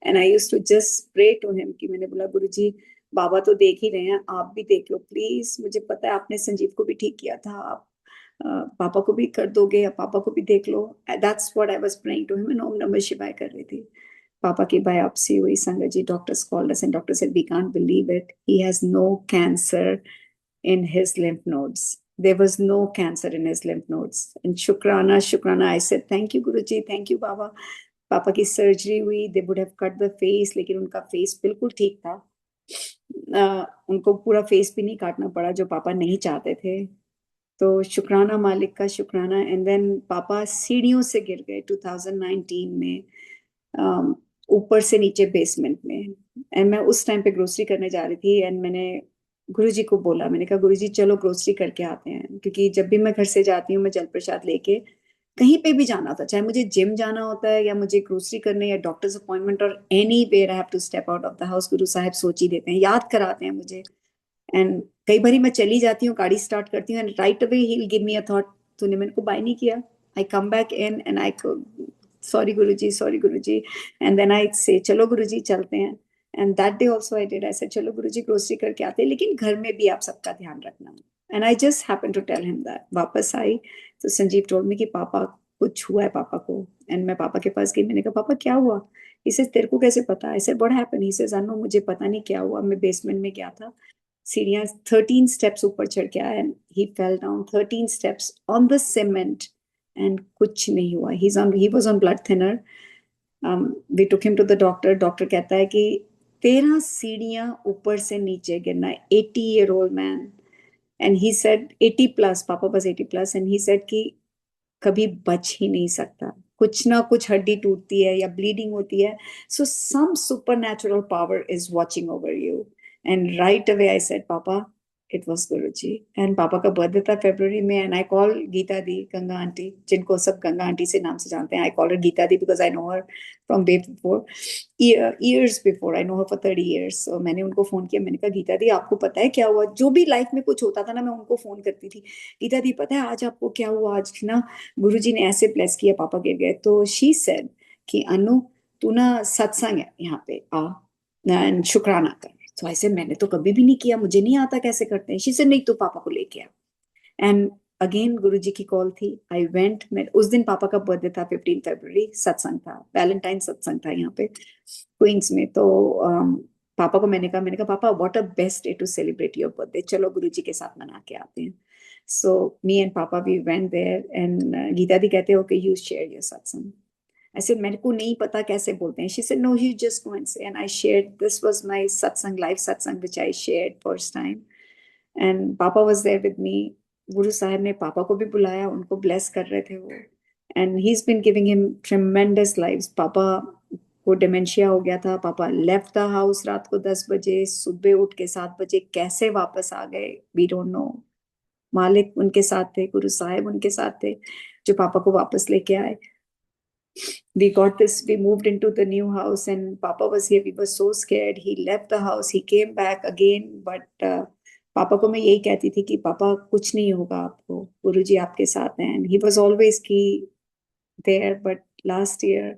and I used to just pray to him कि मैंने बोला गुरुजी बाबा तो देख ही रहे हैं, आप भी देख लो प्लीज, मुझे पता है आपने संजीव को भी ठीक किया था, आप पापा को भी कर दोगे, या पापा को भी देख लो। That's what I was praying to him and ओम नमः शिवाय कर रही थी। पापा की बायोप्सी हुई sangat ji, doctors called us and doctor said we can't believe it, he has no cancer in his lymph nodes. There was no cancer in his lymph nodes. And Shukrana, Shukrana, I said, thank you, Guruji, thank you, Baba. पापा की surgery हुई, they would have cut the face, लेकिन उनका face बिल्कुल ठीक था। उनको पूरा फेस भी नहीं काटना पड़ा जो पापा नहीं चाहते थे। तो शुक्राना मालिक का शुक्राना। एंड देन पापा सीढ़ियों से गिर गए 2019 में, ऊपर से नीचे बेसमेंट में। एंड मैं उस टाइम पे ग्रोसरी करने जा रही थी एंड मैंने गुरुजी को बोला, मैंने कहा गुरुजी चलो ग्रोसरी करके आते हैं, क्योंकि जब भी मैं घर से जाती हूँ मैं जल प्रसाद लेके कहीं पे भी जाना होता है, चाहे मुझे जिम जाना होता है या मुझे ग्रोसरी करने या डॉक्टर्स अपॉइंटमेंट और anywhere I have to step out of the house, Guru Sahab सोच ही देते हैं, याद कराते हैं मुझे। एंड कई बारी मैं चली जाती हूँ, गाड़ी स्टार्ट करती हूँ and right away he will give me a thought, तूने मेरे को बाय नहीं किया। I come back in and I sorry Guruji, sorry Guruji, and then I say चलो गुरुजी चलते हैं। And that day also I did, I said चलो गुरुजी ग्रोसरी करके आते हैं, लेकिन घर में भी आप सबका ध्यान रखना। And I just happen to tell him that. वापस आई तो संजीव टोल्ड मी कि पापा कुछ हुआ है पापा को। एंड मैं पापा के पास गई, मैंने कहा पापा क्या हुआ? इसे तेरे को कैसे पता? I said what happened? He says Anu मुझे पता नहीं क्या हुआ, मैं बेसमेंट में गया था, सीढ़ियां 13 स्टेप्स ऊपर चढ़ के आया and he fell down 13 steps on the cement and कुछ नहीं हुआ। He was on blood thinner. We took him to the doctor. Doctor कहता है कि 13 सीढ़ियां ऊपर से नीचे गिरना है, 80-year-old man. And he said 80 plus, पापा बस 80 प्लस, एंड ही सेड कि कभी बच ही नहीं सकता, कुछ ना कुछ हड्डी टूटती है या ब्लीडिंग होती है, so some supernatural power is watching over you. And right away I said पापा इट वॉज गुरुजी। एंड पापा का बर्थडे था फरवरी में, एंड आई कॉल गीता दी, गंगा आंटी, जिनको सब गंगा आंटी से नाम से जानते हैं। आई कॉल हर गीता दी because I know her from day before, years before, I know her for 30 years। So मैंने उनको फोन किया, मैंने कहा गीता दी आपको पता है क्या हुआ? जो भी लाइफ में कुछ होता था ना, मैं उनको फोन करती थी, गीता दी पता है आज आपको क्या हुआ? आज ना गुरुजी ने ऐसे ब्लेस किया, पापा गिर गए। तो शी सेड कि अनु तू ना सत्संग है यहाँ पे आ एंड शुक्राना कर। तो ऐसे मैंने तो कभी भी नहीं किया, मुझे नहीं आता कैसे करते हैं। शी से नहीं, तो पापा को लेके आ। एंड अगेन गुरुजी की कॉल थी, आई वेंट। मैं उस दिन पापा का बर्थडे था 15 फरवरी, सत्संग था, वैलेंटाइन सत्संग था यहाँ पे क्वींस में। तो पापा को मैंने कहा पापा what a best day to celebrate your birthday, चलो गुरुजी के साथ मना के आते हैं। सो मी एंड पापा we went there and Geeta दी कहते हो कि you share your satsang. I said, मेरे को नहीं पता कैसे बोलते हैं। She said, no, you just go and say. And I shared, this was my satsang, live satsang, which I shared first time. And Papa was there with me. Guru Sahib ने पापा को भी बुलाया, उनको bless कर रहे थे वो. And he's been giving him tremendous lives. पापा को dementia हो गया था. पापा left the house रात को 10 बजे, सुबह उठ के 7 बजे कैसे वापस आ गए, we don't know. मालिक उनके साथ थे, गुरु साहिब उनके साथ थे, जो पापा को वापस लेके आए. We moved into the new house and Papa was here. We were so scared. He left the house. He came back again. But पापा को मैं यही कहती थी कि पापा कुछ नहीं होगा आपको, गुरुजी आपके साथ हैं. And he was always key there. But last year,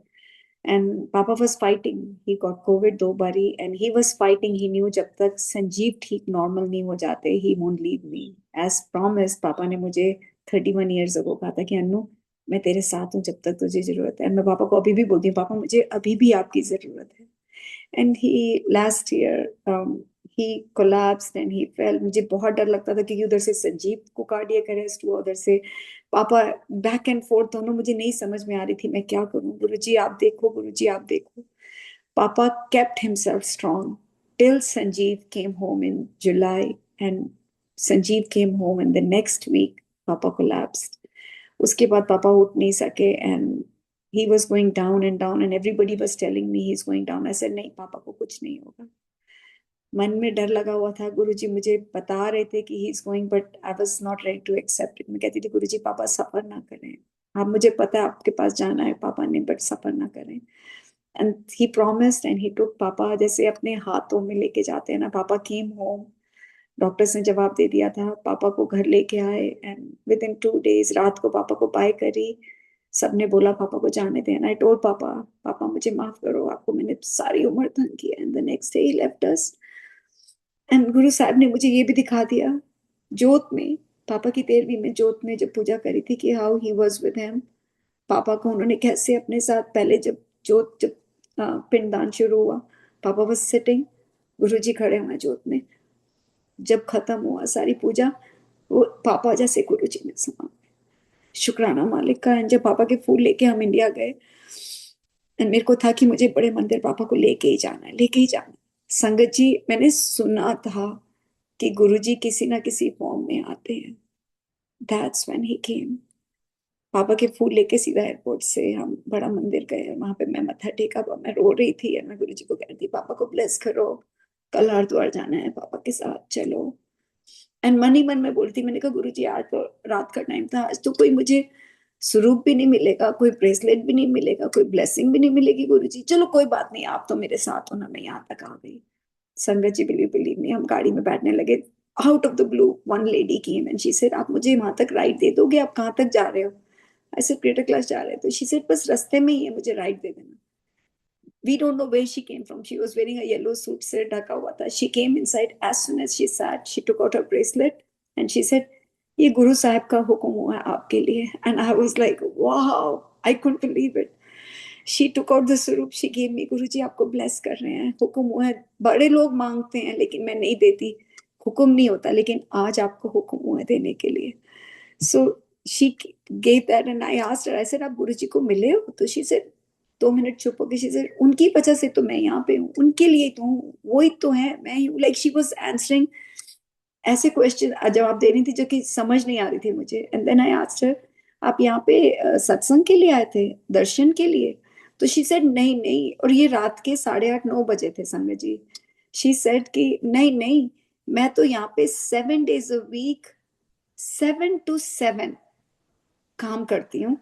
and Papa was fighting. He got COVID 2 बारी and he was fighting. He knew जब तक संजीव ठीक नॉर्मल नहीं हो जाते, he won't leave me. As promised, पापा ने मुझे 31 years ago कहा था कि अन्नू मैं तेरे साथ हूँ जब तक तुझे जरूरत है. मैं पापा को अभी भी बोलती हूँ, पापा मुझे अभी भी आपकी जरूरत है. And he last year he collapsed and he fail. मुझे बहुत डर लगता था क्योंकि उधर से संजीव को कार्डियक अरेस्ट हुआ, उधर से पापा, बैक एंड फोर्थ दोनों. मुझे नहीं समझ में आ रही थी मैं क्या करूं. गुरुजी आप देखो, गुरुजी आप देखो. पापा kept himself strong till Sanjeev came home in July, and Sanjeev came home and the next week पापा collapsed. उसके बाद पापा उठ नहीं सके and he was going down and down and everybody was telling me he's going down. I said नहीं, पापा को कुछ नहीं होगा. मन में डर लगा हुआ था. गुरुजी मुझे बता रहे थे कि he is going, but I was not ready to accept it. मैं कहती थी गुरुजी पापा सफर ना करें, आप, मुझे पता है आपके पास जाना है पापा ने, बट सफर ना करें. And he promised and he took. पापा जैसे अपने हाथों में लेके जाते हैं ना. पापा केम होम, डॉक्टर्स ने जवाब दे दिया था, पापा को घर लेके आए एंड विद इन 2 days रात को पापा को बाय करी. सबने बोला पापा को जाने दें. एंड आई टोल्ड पापा, पापा मुझे माफ करो, आपको मैंने सारी उम्र तंग किया. And the next day he left us. And गुरु साहब ने मुझे ये भी दिखा दिया जोत में, पापा की 13वीं में जोत में जब पूजा करी थी, कि how he was with him. पापा को उन्होंने कैसे अपने साथ, पहले जब पिंडदान शुरू हुआ, पापा वाज सिटिंग, गुरुजी खड़े हुए जोत में. जब खत्म हुआ सारी पूजा, वो पापा जैसे गुरुजी में समा गए. शुक्राना मालिक का. एंड जब पापा के फूल लेके हम इंडिया गए, एंड मेरे को था कि मुझे बड़े मंदिर पापा को लेके ही जाना है, लेके ही जाना है. संगत जी, मैंने सुना था कि गुरुजी किसी ना किसी फॉर्म में आते हैं. दैट्स व्हेन ही केम. पापा के फूल लेके सीधा एयरपोर्ट से हम बड़ा मंदिर गए. वहां पे मैं मत्था टेका, मैं रो रही थी. मैं गुरुजी को कह रही थी पापा को ब्लेस करो, कल हरिद्वार जाना है पापा के साथ, चलो. एंड मन ही मन में बोलती, मैंने कहा गुरुजी आज तो रात का टाइम था, आज तो कोई मुझे स्वरूप भी नहीं मिलेगा, कोई ब्रेसलेट भी नहीं मिलेगा, कोई ब्लेसिंग भी नहीं मिलेगी गुरुजी. चलो कोई बात नहीं, आप तो मेरे साथ हो ना. मैं यहाँ तक आ गई. संगत जी बिलीव नहीं, हम गाड़ी में बैठने लगे. Out of the blue one lady came and she said आप मुझे वहां तक राइड दे दोगे? आप कहाँ तक जा रहे हो? ऐसे क्रिएटर क्लास जा रहे. तो शी सेड बस रास्ते में ही है, मुझे राइड दे देना. We don't know where she came from. She was wearing a yellow suit, सिर ढका हुआ था. She came inside. As soon as she sat, she took out her bracelet and she said, ये गुरु साहब का हुक्म हुआ है आपके लिए. And I was like, wow, I couldn't believe it. She took out the surup, she gave me. गुरुजी आपको bless कर रहे हैं, हुक्म हुआ है. बड़े लोग मांगते हैं लेकिन मैं नहीं देती, हुक्म नहीं होता, लेकिन आज आपको हुक्म हुआ है देने के लिए. So she gave that and I asked her, I said आप गुरुजी को मिले हो? तो she said, 2 मिनट चुप हो गई. she said उनकी वजह से तो मैं यहाँ पे हूँ, उनके लिए तो हूँ, वो ही तो है, मैं ही हूँ. Like she was answering ऐसे क्वेश्चन, जवाब दे रही थी जो कि समझ नहीं आ रही थी मुझे. And then I asked her, आप यहाँ पे सत्संग के लिए आए थे, दर्शन के लिए? तो शी सेड नहीं नहीं. और ये रात के 8:30-9 बजे थे संगत जी. शी सेड कि नहीं नहीं, मैं तो यहाँ पे 7 days a week 7 to 7 काम करती हूँ।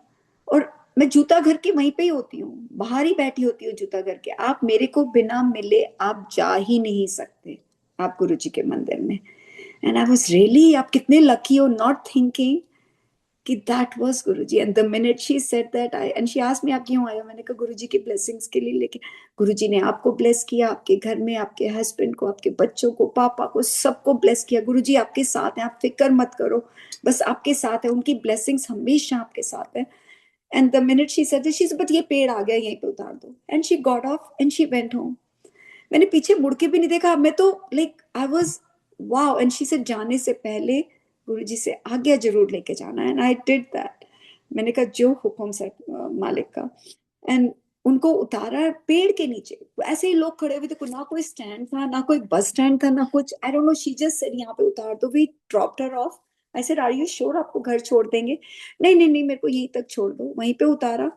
और मैं जूता घर के वहीं पे ही होती हूँ, बाहर ही बैठी होती हूँ जूता घर के। आप मेरे को बिना मिले आप जा ही नहीं सकते आप गुरु जी के मंदिर में। एंड आई वॉज रियली, आप कितने लकी हो, नॉट थिंकिंग कि that was Guruji. And the minute she said that I and she asked me आप क्यों आए हो, मैंने कहा गुरुजी की ब्लेसिंग्स के लिए। लेकिन गुरुजी ने आपको ब्लेस किया, आपके घर में आपके हस्बैंड को, आपके बच्चों को, पापा को, सबको ब्लेस किया। गुरुजी आपके साथ हैं, आप फिक्र मत करो, बस आपके साथ है, उनकी ब्लेसिंग्स हमेशा आपके साथ है। And the minute she said she, but ये पेड़ आ गया यहीं पे उतार दो, and she got off and she went home. मैंने पीछे मुड़ के भी नहीं देखा, मैं तो like I was wow. And she से जाने से पहले गुरुजी से आज्ञा जरूर लेके जाना, एंड आई डिड दैट। मैंने कहा जो हुक्म से मालिक का। एंड उनको उतारा पेड़ के नीचे, ऐसे ही लोग खड़े हुए थे, ना कोई स्टैंड था, ना कोई बस स्टैंड था, ना कुछ, I don't know, she just said यहाँ पे उतार दो। We dropped her off. I said are you sure आपको घर छोड़ देंगे? नहीं नहीं नहीं, मेरे को यहीं तक छोड़ दो। वहीं पे उतारा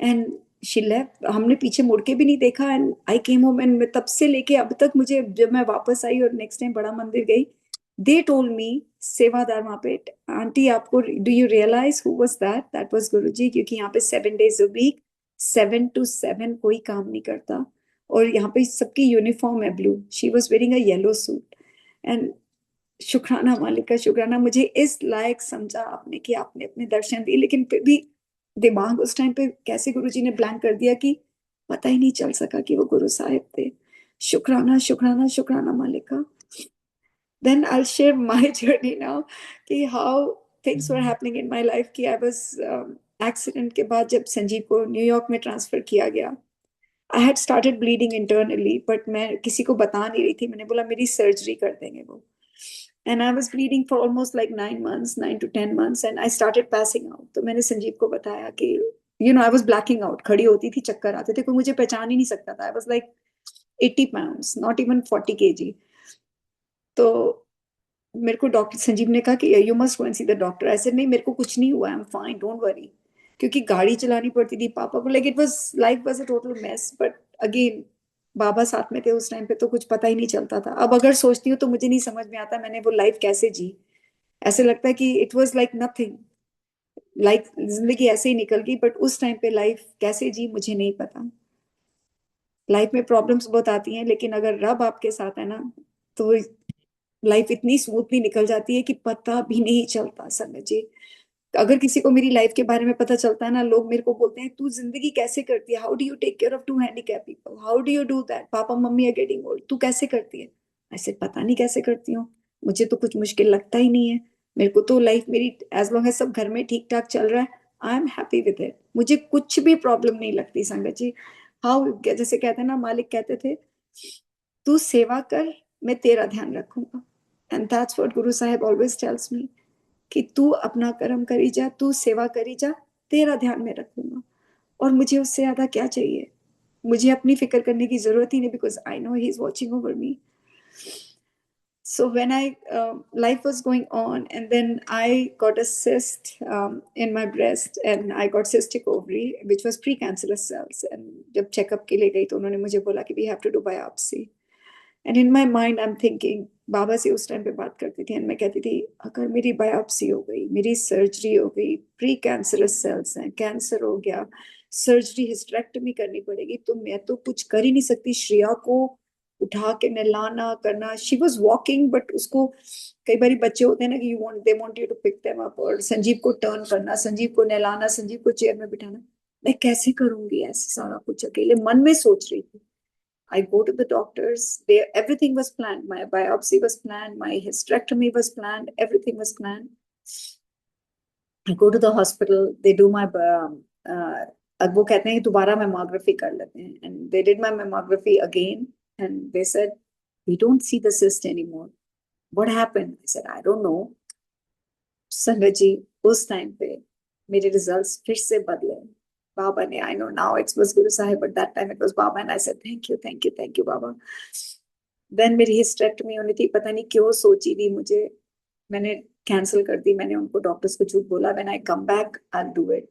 एंड शी लेफ्ट। हमने पीछे मुड़ के भी नहीं देखा। And I came home and तब से लेके अब तक मुझे, जब मैं वापस आई और नेक्स्ट टाइम बड़ा मंदिर गई, दे टोल्ड मी, सेवादार वहां पे, आंटी आपको, do you realise who was that? That was Guruji. क्योंकि यहाँ पे 7 days a week 7 to 7 कोई काम नहीं करता। और यहाँ पे सबकी यूनिफॉर्म है blue, she was wearing a yellow suit. And शुक्राना मालिक का, शुक्राना मुझे इस लायक समझा आपने कि आपने अपने दर्शन दिए। लेकिन फिर भी दिमाग उस टाइम पे कैसे गुरुजी ने ब्लैंक कर दिया कि पता ही नहीं चल सका कि वो गुरु साहिब थे। शुक्राना शुक्राना शुक्राना मालिक का। Then I'll share my journey now कि how things were happening in my life। कि I was एक्सीडेंट के बाद जब संजीव को न्यूयॉर्क में ट्रांसफर किया गया, I had started bleeding internally, but मैं किसी को बता नहीं रही थी। मैंने बोला मेरी सर्जरी कर देंगे वो। And I was bleeding for almost like 9 months, 9 to 10 months, and I started passing out. तो मैंने संजीव को बताया कि आई वाज ब्लैकिंग आउट, खड़ी होती थी, चक्कर आते थे, कोई मुझे पहचान ही नहीं सकता था। आई was like 80 pounds, not even 40 kg। तो मेरे को डॉक्टर संजीव ने कहा कि you must go and see the doctor. ऐसे नहीं, मेरे को कुछ नहीं हुआ, I am fine, don't worry. क्योंकि गाड़ी चलानी पड़ती थी पापा को, like it was, life was a total mess. But again Baba साथ में थे उस टाइम पे, तो कुछ पता ही नहीं चलता था। अब अगर सोचती हूँ तो मुझे नहीं समझ में आता मैंने वो लाइफ कैसे जी। ऐसे लगता है कि it was like nothing, like जिंदगी ऐसे ही निकल गई। बट उस टाइम पे लाइफ कैसे जी मुझे नहीं पता। लाइफ में प्रॉब्लम्स बहुत आती हैं, लेकिन अगर रब आपके साथ है ना, तो लाइफ इतनी स्मूथली निकल जाती है कि पता भी नहीं चलता संगत जी। अगर किसी को मेरी लाइफ के बारे में पता चलता है ना, लोग मेरे को बोलते हैं तू जिंदगी कैसे करती है, how do you take care of 2 handicap people, how do you do that, पापा मम्मी आर गेटिंग ओल्ड, तू कैसे करती है? ऐसे पता नहीं कैसे करती हूँ, मुझे तो कुछ मुश्किल लगता ही नहीं है। मेरे को तो लाइफ मेरी, एज लॉन्ग एज सब घर में ठीक ठाक चल रहा है, I am happy with it. मुझे कुछ भी प्रॉब्लम नहीं लगती संगत जी। हाउ, जैसे कहते हैं ना, मालिक कहते थे तू सेवा कर, मैं तेरा ध्यान रखूंगा। And that's what Guru Sahib always tells me कि तू अपना कर्म करी जा, तू सेवा करी जा, तेरा ध्यान में रखूंगा। और मुझे उससे ज्यादा क्या चाहिए? मुझे अपनी फिक्र करने की जरूरत ही नहीं, because I no he is watching over me. So when I life was going on, and then I got a cyst in my breast, and I got cystic ovary, which was precancerous cells. And जब checkup के लिए गई तो उन्होंने मुझे बोला कि we have to do biopsy. And in my mind I'm thinking, बाबा से उस टाइम पे बात करती थी, and मैं कहती थी अगर मेरी बायोप्सी हो गई, मेरी सर्जरी हो गई, प्री कैंसरस सेल्स हैं, कैंसर हो गया, सर्जरी हिस्टेरेक्टमी करनी पड़ेगी, तो मैं तो कुछ कर ही नहीं सकती। श्रेया को उठा के नहलाना करना, शी वॉज वॉकिंग, बट उसको, कई बार बच्चे होते हैं ना कि they want you to pick them up, और संजीव को टर्न करना, संजीव को नहलाना, संजीव को चेयर में बिठाना, मैं कैसे करूंगी ऐसे सारा कुछ अकेले? मन में सोच रही थी। I go to the doctors. Everything was planned. My biopsy was planned. My hysterectomy was planned. Everything was planned. I go to the hospital. They do my अब वो कहते हैं कि दोबारा मेमोग्राफी कर लेते हैं, and they did my mammography again, and they said we don't see the cyst anymore. What happened? I said I don't know. संगत जी, उस टाइम पे मेरे रिजल्ट्स फिर से बदले। बाबा ने, I know now it was Guru Sahib, but that time it was Baba, and I said thank you thank you thank you Baba. Then मेरी hysterectomy होनी थी, पता नहीं क्यों सोची थी मुझे, मैंने कैंसिल कर दी। मैंने उनको डॉक्टर्स को झूठ बोला, when I come back I do it.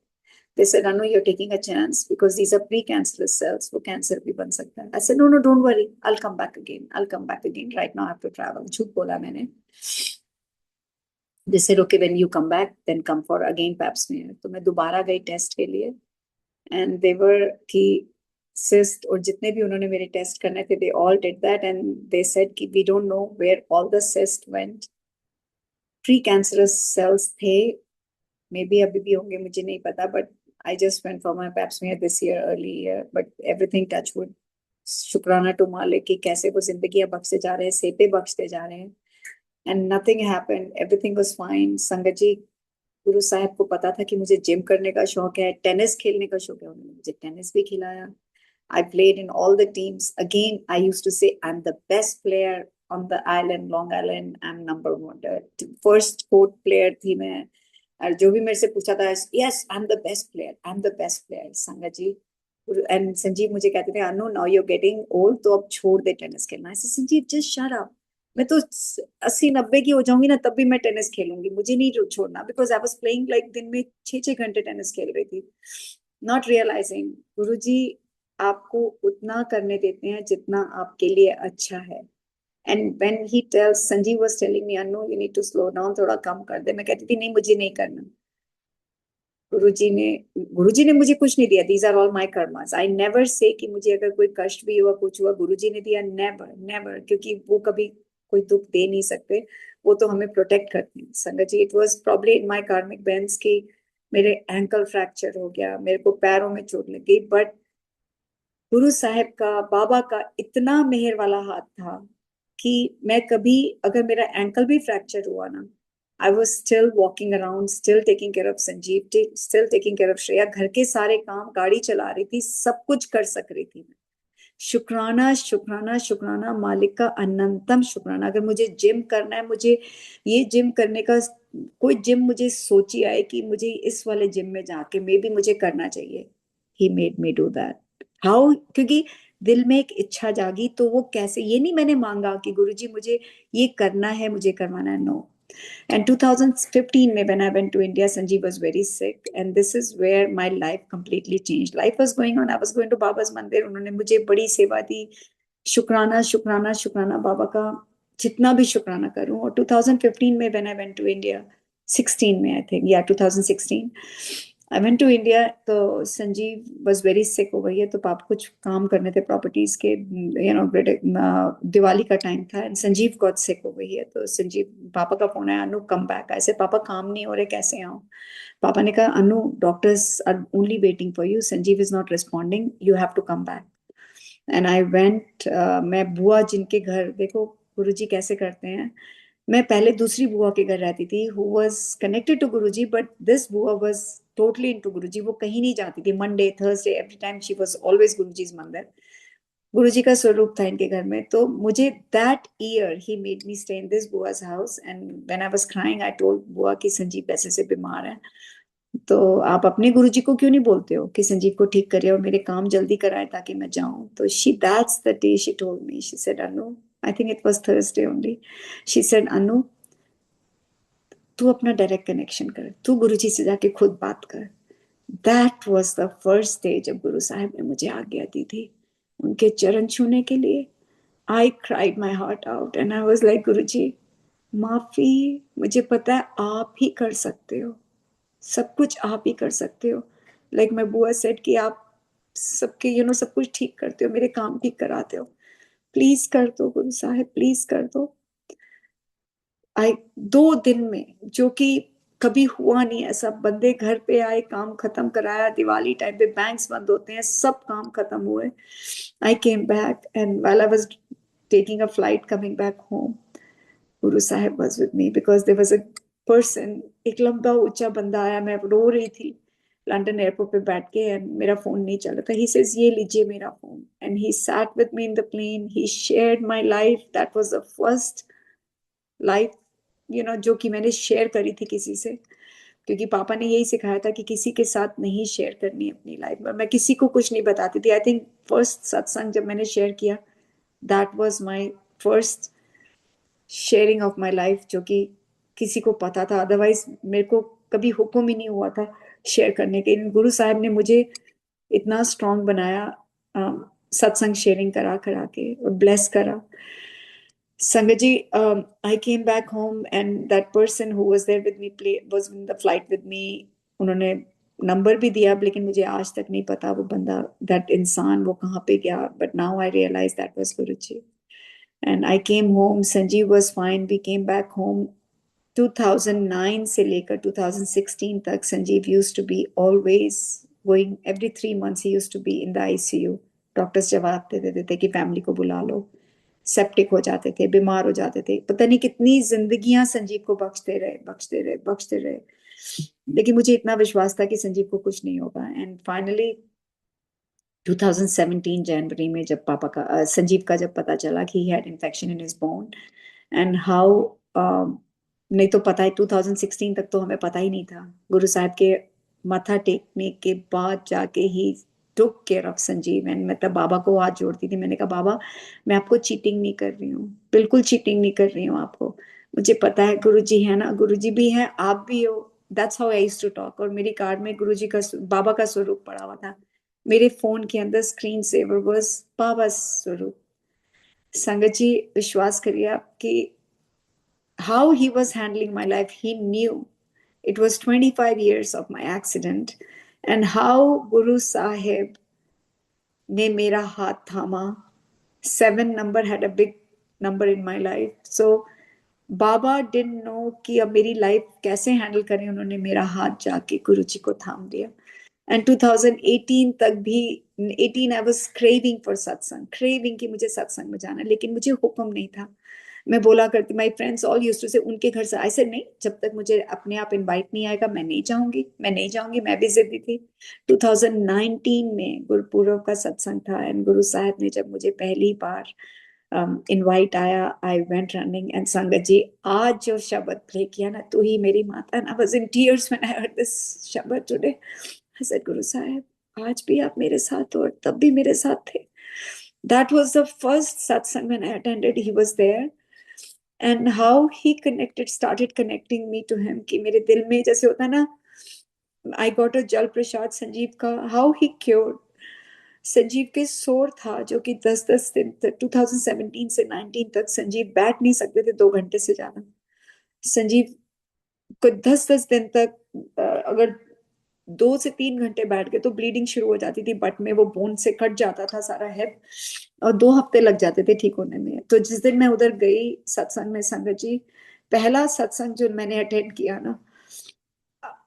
They said, Anu, you're taking a chance because these are pre-cancerous cells. वो कैंसर भी बन सकता है. I said, no, no, don't worry. I'll come back again. I'll come back again. Right now I have to travel. झूठ बोला मैंने. They said, okay, when you come back, then come for again pap smear. तो मैं दोबारा गई test के लिए. And they were कि cyst और जितने भी उन्होंने मेरे टेस्ट करने थे, they all did that and they said कि we don't know where all the cyst went. Pre-cancerous cells थे, maybe अभी भी होंगे, मुझे नहीं पता, but I just went for my pap smear this year, early year, but everything touch wood. शुक्राना to मालिक कि कैसे वो जिंदगी बख्शते जा रहे हैं, सेपे बख्शते जा रहे हैं. And nothing happened, everything was fine. संगत जी, गुरु साहब को पता था कि मुझे जिम करने का शौक है, टेनिस खेलने का शौक है, उन्होंने मुझे टेनिस भी खिलाया. I played in all the teams. Again, I used to say I'm the best player on the island, Long Island. I'm number one. The first court player थी मैं. और जो भी मेरे से पूछा था, yes, I'm the best player. I'm the best player. संगत जी and संजीव मुझे कहते थे, अनु, now you're getting old, तो अब छोड़ दे टेनिस खेलना. ऐसे संजीव, just shut up. मैं तो 80-90 की हो जाऊंगी ना, तब भी मैं टेनिस खेलूंगी, मुझे नहीं छोड़ना. Because I was playing like दिन में 6-6 घंटे टेनिस खेल रही थी. नॉट रियलाइजिंग गुरुजी आपको उतना करने देते हैं जितना आपके लिए अच्छा है. And when he tells, Sanjeev was telling me, Anu you need to slow down, थोड़ा कम कर दे. मैं कहती थी नहीं, मुझे नहीं करना. गुरुजी ने गुरुजी ने मुझे कुछ नहीं दिया. These are all my karmas. I never say कि मुझे अगर कोई कष्ट भी हुआ, कुछ हुआ, गुरुजी ने दिया. Never never. क्योंकि वो कभी कोई दुख दे नहीं सकते, वो तो हमें प्रोटेक्ट करते हैं. Sangat ji, it was probably in my karmic बेंस की मेरे एंकल फ्रैक्चर हो गया, मेरे को पैरों में चोट लग गई. बट गुरु साहब का, बाबा का इतना मेहर वाला हाथ था कि मैं कभी, अगर मेरा एंकल भी फ्रैक्चर हुआ ना, I was still walking around, still taking care of Sanjeev, still taking care of Shreya. घर के सारे काम, गाड़ी चला रही थी, सब कुछ कर सक रही थी मैं. शुक्राना शुक्राना शुक्राना, मालिक का अनंतम शुक्राना. अगर मुझे जिम करना है, मुझे ये जिम करने का कोई जिम मुझे सोची आए कि मुझे इस वाले जिम में जाके मे बी मुझे करना चाहिए, ही made me do that. How? क्योंकि दिल में एक इच्छा जागी. तो वो कैसे, ये नहीं मैंने मांगा कि गुरुजी मुझे ये करना है, मुझे करवाना है. नो. And 2015 में when I went to India, Sanjeev was very sick, and this is where my life completely changed. Life was going on. I was going to Baba's मंदिर. उन्होंने मुझे बड़ी सेवा दी. शुक्राना शुक्राना शुक्राना बाबा का जितना भी शुक्राना करूं. और 2015 में when I went to India, 16 में I think, yeah, 2016, I went to India. तो Sanjeev was very sick over here. तो पापा कुछ काम करने थे प्रॉपर्टीज के, दिवाली का टाइम था, and Sanjeev got sick over here. तो संजीव, पापा का फोन आया, अनु कम बैक. ऐसे पापा काम नहीं हो रहे, कैसे आऊं? पापा ने कहा, Anu doctors are only waiting for you, Sanjeev is not responding, you have to come back. And I went. मैं बुआ जिनके घर, देखो गुरुजी कैसे करते हैं. मैं पहले दूसरी बुआ के घर रहती थी, who was connected to Guruji, but this बुआ वाज टोटली इनटू गुरुजी. वो कहीं नहीं जाती थी. Monday, Thursday, every time she was always Guruji's मंदिर. गुरुजी का स्वरूप था इनके घर में. तो मुझे that year he made me stay in this बुआ's house. And when I was crying, I told बुआ कि संजीव ऐसे से बीमार है, तो आप अपने गुरुजी को क्यों नहीं बोलते हो कि संजीव को ठीक करिए और मेरे काम जल्दी कराए ताकि मैं जाऊं. तो she, that's the day she told me, she said, Anu, I think it was Thursday only, she said, Anu तू अपना डायरेक्ट कनेक्शन कर, तू गुरुजी से जाके खुद बात कर. That was the first day जब गुरु साहब ने मुझे आज्ञा दी थी उनके चरण छूने के लिए. I cried my heart out and I was like, Guruji माफी, मुझे पता है आप ही कर सकते हो, सब कुछ आप ही कर सकते हो. लाइक मैं बुआ सेड कि आप सबके सब कुछ ठीक करते हो, मेरे काम ठीक कराते हो, प्लीज कर दो गुरु साहब, प्लीज कर दो. आई 2 दिन में, जो कि कभी हुआ नहीं ऐसा, बंदे घर पे आए, काम खत्म कराया. दिवाली टाइम पे बैंक्स बंद होते हैं, सब काम खत्म हुए. I came back and while I was taking a flight coming back home, Guru Sahab was with me because there was a person. एक लंबा ऊंचा बंदा आया, मैं रो रही थी लंदन एयरपोर्ट पे बैठ के, एंड मेरा फोन नहीं चल रहा था. ही सेज, ये लीजिए मेरा phone. And he sat with me in the plane, he shared my life. That was the first life जो कि मैंने शेयर करी थी किसी से, क्योंकि पापा ने यही सिखाया था कि किसी के साथ नहीं शेयर करनी अपनी लाइफ. मैं किसी को कुछ नहीं बताती थी. आई थिंक फर्स्ट सत्संग जब मैंने शेयर किया, that was my first sharing of my life, जो कि किसी को पता था. अदरवाइज मेरे को कभी हुक्म ही नहीं हुआ था शेयर करने के। गुरु साहब ने मुझे इतना स्ट्रांग बनाया, सत्संग शेयरिंग करा करा के, और ब्लेस करा। संगत जी, I came back home and that person who was there with me was in the flight with me. उन्होंने नंबर भी दिया, लेकिन मुझे आज तक नहीं पता वो बंदा, that इंसान वो कहाँ पे गया। But now I realize that was Guruji. And I came home, Sanjeev was fine, we came back home। 2009 से लेकर 2016 तक Sanjeev used to be always going, every 3 months he used to be in the ICU। Doctors जवाब दे देते थे कि family को बुला लो, septic हो जाते थे, बीमार हो जाते थे। पता नहीं कितनी जिंदगियां संजीव को बख्शते रहे, बख्शते रहे, बख्शते रहे। लेकिन मुझे इतना विश्वास था कि संजीव को कुछ नहीं होगा। एंड फाइनली 2017 जनवरी में जब पापा का संजीव का जब पता चला कि he had infection in his bone, and how, नहीं तो पता है 2016 तक तो हमें पता ही नहीं था। गुरु साहब के माथा टेकने के बाद जाके he took care of Sanjeev. And मैं तब बाबा को हाथ जोड़ती थी, मैंने कहा बाबा मैं आपको चीटिंग नहीं कर रही हूँ, बिल्कुल चीटिंग नहीं कर रही हूँ आपको, मुझे पता है गुरु जी है ना, गुरु जी भी है, आप भी हो। That's how I used to talk. और मेरी कार्ड में गुरु जी का, बाबा का स्वरूप पड़ा हुआ था। मेरे फोन के अंदर स्क्रीन सेवर बस बाबा स्वरूप। संगत जी विश्वास करिए आप कि how he was handling my life, he knew it was 25 years of my accident, and how Guru Sahib ने मेरा हाथ थामा। 7 number had a big number in my life, so Baba didn't know कि अब मेरी लाइफ कैसे handle करें, उन्होंने मेरा हाथ जाके गुरु जी को थाम दिया। एंड 2018 तक भी, 18 आई वाज क्रेविंग फॉर सत्संग, क्रेविंग कि मुझे सत्संग में जाना, लेकिन मुझे हुक्म नहीं था। मैं बोला करती, my friends all used to say उनके घर से, आई सेड नहीं, जब तक मुझे अपने आप इनवाइट नहीं आएगा मैं नहीं जाऊंगी, मैं नहीं जाऊंगी। मैं भी जिद्दी थी। 2019 में गुरुपुरब का सत्संग था, एंड गुरु साहब ने जब मुझे पहली बार इनवाइट आया, I went running. And sangat जी आज जो शब्द प्ले किया ना, तू ही मेरी माता, and I was in tears when I heard this शब्द टुडे। आई सेड गुरु साहब आज भी आप मेरे साथ हो, और तब भी मेरे साथ थे। That was the first satsang when I attended, he was there। And how he connected, started connecting me to him, कि मेरे दिल में जैसे होता है ना, I got a जल प्रसाद संजीव का। how he cured। संजीव के सोर था जो कि 10-10 दिन तक, 2017 से 19 तक संजीव बैठ नहीं सकते थे 2 घंटे से ज्यादा। संजीव को 10-10 दिन तक अगर 2 से 3 घंटे बैठ गए तो ब्लीडिंग शुरू हो जाती थी बट में, वो बोन से कट जाता था सारा हेड, और 2 हफ्ते लग जाते थे ठीक होने में। तो जिस दिन मैं उधर गई सत्संग में, संगत जी पहला सत्संग जो मैंने अटेंड किया ना,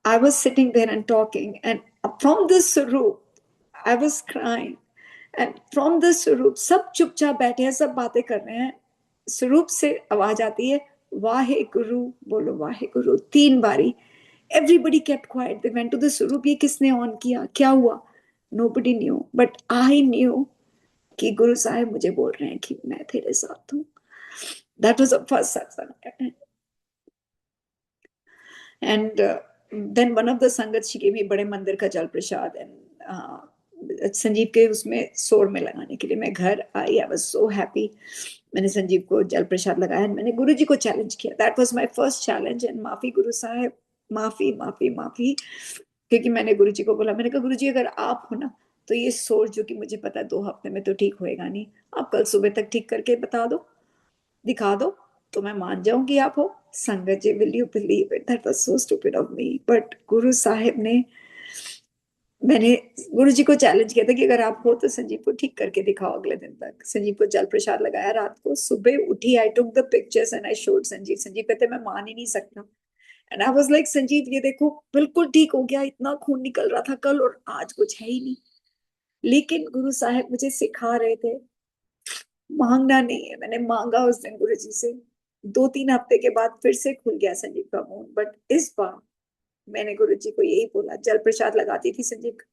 I was sitting there and talking, and from this Swarup, I was crying, and from this Swarup, सब चुपचाप बैठे हैं, सब बातें कर रहे हैं। स्वरूप से आवाज आती है, वाहे गुरु, बोलो वाहे गुरु 3 बारी। Everybody kept quiet. They went to the Swarup, ये किसने ऑन किया, क्या हुआ? Nobody knew, but I knew कि गुरु साहब मुझे बोल रहे हैं कि मैं तेरे साथ हूँ। That was the first satsang। And then one of the sangats, she gave me बड़े मंदिर का जल प्रसाद, and संजीव के उसमें सोर में लगाने के लिए मैं घर आई। आई वाज सो हैप्पी। मैंने संजीव को जल प्रसाद लगाया, मैंने गुरु जी को चैलेंज किया। That was my first challenge. And माफी गुरु साहब, माफी माफी माफी, क्योंकि मैंने गुरु जी को बोला, मैंने कहा गुरु जी अगर आप हो ना तो ये सोर जो कि मुझे पता है 2 हफ्ते में तो ठीक होएगा नहीं, आप कल सुबह तक ठीक करके बता दो, दिखा दो, तो मैं मान जाऊंगी आप हो। Sangat ji will you believe it, that was so stupid of me, but Guru Sahib ने, मैंने गुरु जी को चैलेंज किया था कि अगर आप हो तो संजीव को ठीक करके दिखाओ अगले दिन तक। संजीव को जल प्रसाद लगाया, रात को सुबह उठी, I took the pictures and I showed Sanjeev. Sanjeev कहते मैं मान ही नहीं सकता। And I was like Sanjeev ये देखो बिल्कुल ठीक हो गया, इतना खून निकल रहा था कल और आज कुछ है ही नहीं। लेकिन गुरु साहब मुझे सिखा रहे थे मांगना नहीं है। मैंने मांगा उस दिन गुरु जी से। 2-3 हफ्ते के बाद फिर से खुल गया संजीव का मुंह, बट इस बार मैंने गुरु जी को यही बोला, जल प्रसाद लगाती थी संजीव का,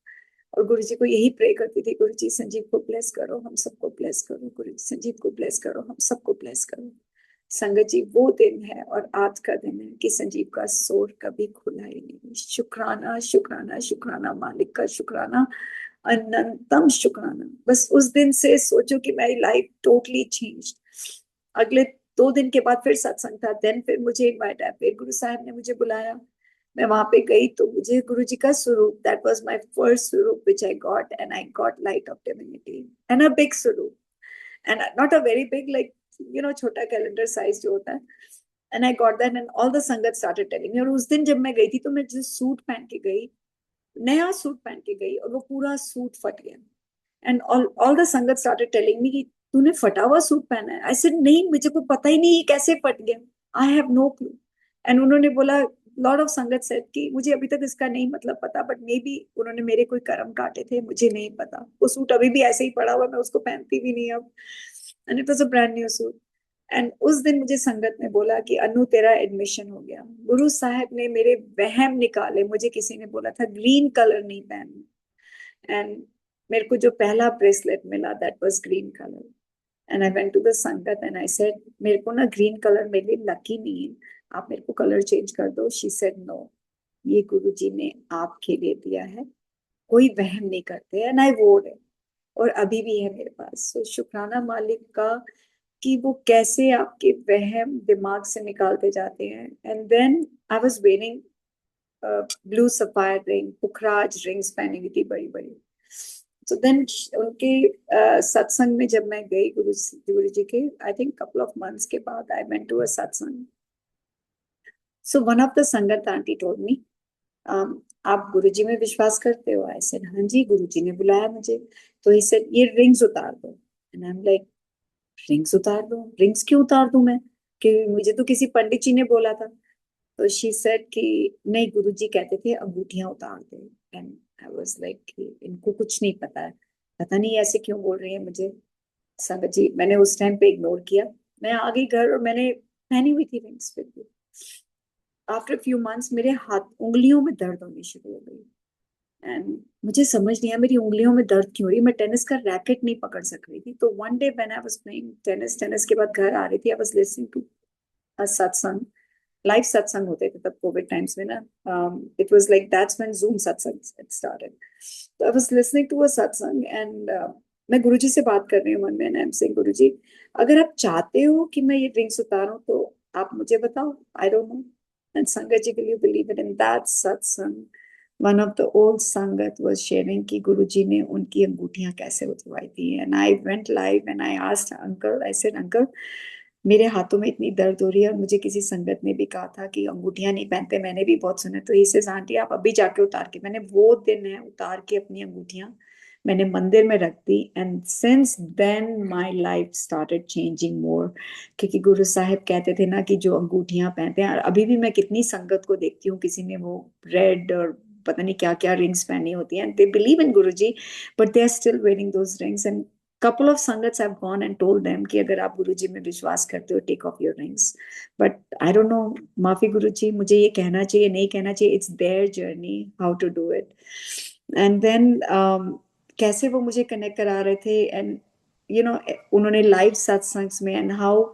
और गुरु जी को यही प्रे करती थी, गुरु जी संजीव को ब्लेस करो, हम सबको ब्लेस करो, गुरु जी संजीव को ब्लेस करो, हम सबको ब्लेस करो। संगत जी वो दिन है और आज का दिन है कि संजीव का सोर कभी खुला ही नहीं। शुक्राना शुक्राना शुक्राना, मालिक का शुक्राना, अनंतम शुक्राना। बस उस दिन से सोचो कि मेरी लाइफ टोटली चेंज। अगले 2 दिन के बाद फिर सत्संग था, देन फिर मुझे इनवाइट आया, फिर गुरु साहब ने मुझे बुलाया। मैं वहां पे गई तो मुझे गुरु जी का स्वरूप, that was my first swaroop which I got, and I got light of divinity and a big swaroop, and not a very big, like छोटा कैलेंडर साइज जो होता है, and I got that and all the sangat started telling me. और उस दिन जब मैं गई थी तो मैं जिस सूट पहन के गई, नया सूट पहन के गई, और वो पूरा सूट फट गया, and all the sangat started telling मी कि तूने फटा हुआ सूट पहना है। आई सेड नहीं, मुझे को पता ही नहीं ये कैसे फट गया, I have no clue. And उन्होंने बोला, लॉर्ड ऑफ संगत सेड कि मुझे अभी तक इसका नहीं मतलब पता, बट मे बी उन्होंने मेरे कोई कर्म काटे थे, मुझे नहीं पता। वो सूट अभी भी ऐसे ही पड़ा हुआ, मैं उसको पहनती भी नहीं अब, and it was a brand new suit. And उस दिन मुझे संगत ने बोला कि अनु तेरा एडमिशन हो गया। गुरु साहब ने मेरे वहम निकाले, मुझे किसी ने बोला था ग्रीन कलर नहीं पहनना, एंड मेरे को जो पहला ब्रेसलेट मिला that was green colour, and I went to the संगत एंड आई सेड मेरे को ना ग्रीन कलर मेरे लिए लकी नहीं है, आप मेरे को कलर चेंज कर दो। शी सेड नो, ये गुरु जी ने आपके लिए दिया है, कोई वहम नहीं करते, एंड आई वोर है, और अभी भी है मेरे पास। तो शुक्राना मालिक का कि वो कैसे आपके वहम दिमाग से निकालते जाते हैं। And then I was wearing blue sapphire ring, पुखराज रिंग्स पहनी हुई थी बड़ी बड़ी। सो देन उनके सत्संग में जब मैं गई गुरु जी के, I think couple of months के बाद आई वेंट टू अ सत्संग। सो वन ऑफ द संगत आंटी टोल्ड मी, आप गुरु जी में विश्वास करते हो? आई सेड हाँ जी, गुरु जी ने बुलाया मुझे। तो ही सेड ये रिंग्स उतार दो, and I am like rings उतार दो? रिंग्स क्यों उतार दूं मैं, कि मुझे तो किसी पंडित जी ने बोला था। तो शी सेड कि नहीं, गुरुजी कहते थे अंगूठियां उतार दे। एंड आई वाज लाइक इनको कुछ नहीं पता है, पता नहीं ऐसे क्यों बोल रही है मुझे। संगत जी, मैंने उस टाइम पे इग्नोर किया, मैं आ गई घर और मैंने पहनी हुई थी रिंग्स फिर भी। आफ्टर फ्यू मंथ्स मेरे हाथ उंगलियों में दर्द होनी शुरू हो गई, एंड मुझे समझ नहीं आया मेरी उंगलियों में दर्द क्यों हो रही। मैं टेनिस का रैकेट नहीं पकड़ सक रही थी। तो one day when I was playing tennis, tennis के बाद घर आ रही थी, I was listening to a satsang, live सत्संग होते थे तब कोविड टाइम्स में ना, it was like that's when zoom satsang it started. तो I was listening to a satsang, and मैं गुरुजी से बात कर रही हूँ मन में, एंड आई एम सेइंग गुरुजी, अगर आप चाहते हो कि मैं ये रिंग्स उतारूं तो आप मुझे बताओ, आई don't know. And sangat ji, will you believe it, in that satsang one of the old sangat was sharing कि गुरुजी ने उनकी अंगूठियां कैसे उतरवाई थी। And I went live and I asked uncle, I said uncle, मेरे हाथों में इतनी दर्द हो रही है, और मुझे किसी संगत ने भी कहा था कि अंगूठियां नहीं पहनते, मैंने भी बहुत सुना। तो इसे आंटी आप अभी जाके उतार के, मैंने वो दिन है उतार के अपनी अंगूठियां मैंने मंदिर में रख दी, and since then my life started changing more. क्योंकि गुरु साहिब कहते थे ना कि जो अंगूठियां पहनते हैं, और अभी भी मैं कितनी संगत को देखती हूँ, किसी ने वो रेड और पता नहीं क्या क्या रिंग्स पहनी होती हैं, दे believe in Guru ji, but they are still wearing those rings. And couple of sangats have gone and told them कि अगर आप गुरुजी में विश्वास करते हो, take off your rings. But I don't know, माफी गुरुजी, मुझे ये कहना चाहिए नहीं कहना चाहिए, it's their journey how to do it. And then कैसे वो मुझे कनेक्ट करा रहे थे, एंड उन्होंने लाइव सत्संग्स में, and how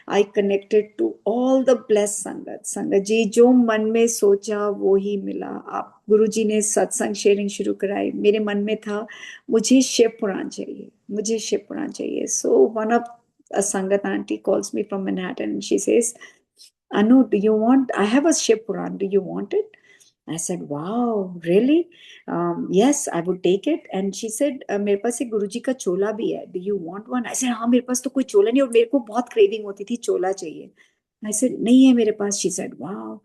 I connected to all the bless sangat. संगत जी, जो मन में सोचा वो ही मिला। आप गुरुजी ने सत्संग शेयरिंग शुरू कराई, मेरे मन में था मुझे शिव पुराण चाहिए, मुझे शिव पुराण चाहिए। So one of a Sangat auntie calls me from Manhattan and she says, Anu, do you want? I have a Shiv Puran. Do you want it? I said, wow, really? Yes, I would take it. And she said, मेरे पास एक गुरुजी का चोला भी है. Do you want one? I said, हाँ, मेरे पास तो कोई चोला नहीं, और मेरे को बहुत क्रेविंग होती थी, चोला चाहिए। I said, नहीं है मेरे पास। She said, wow.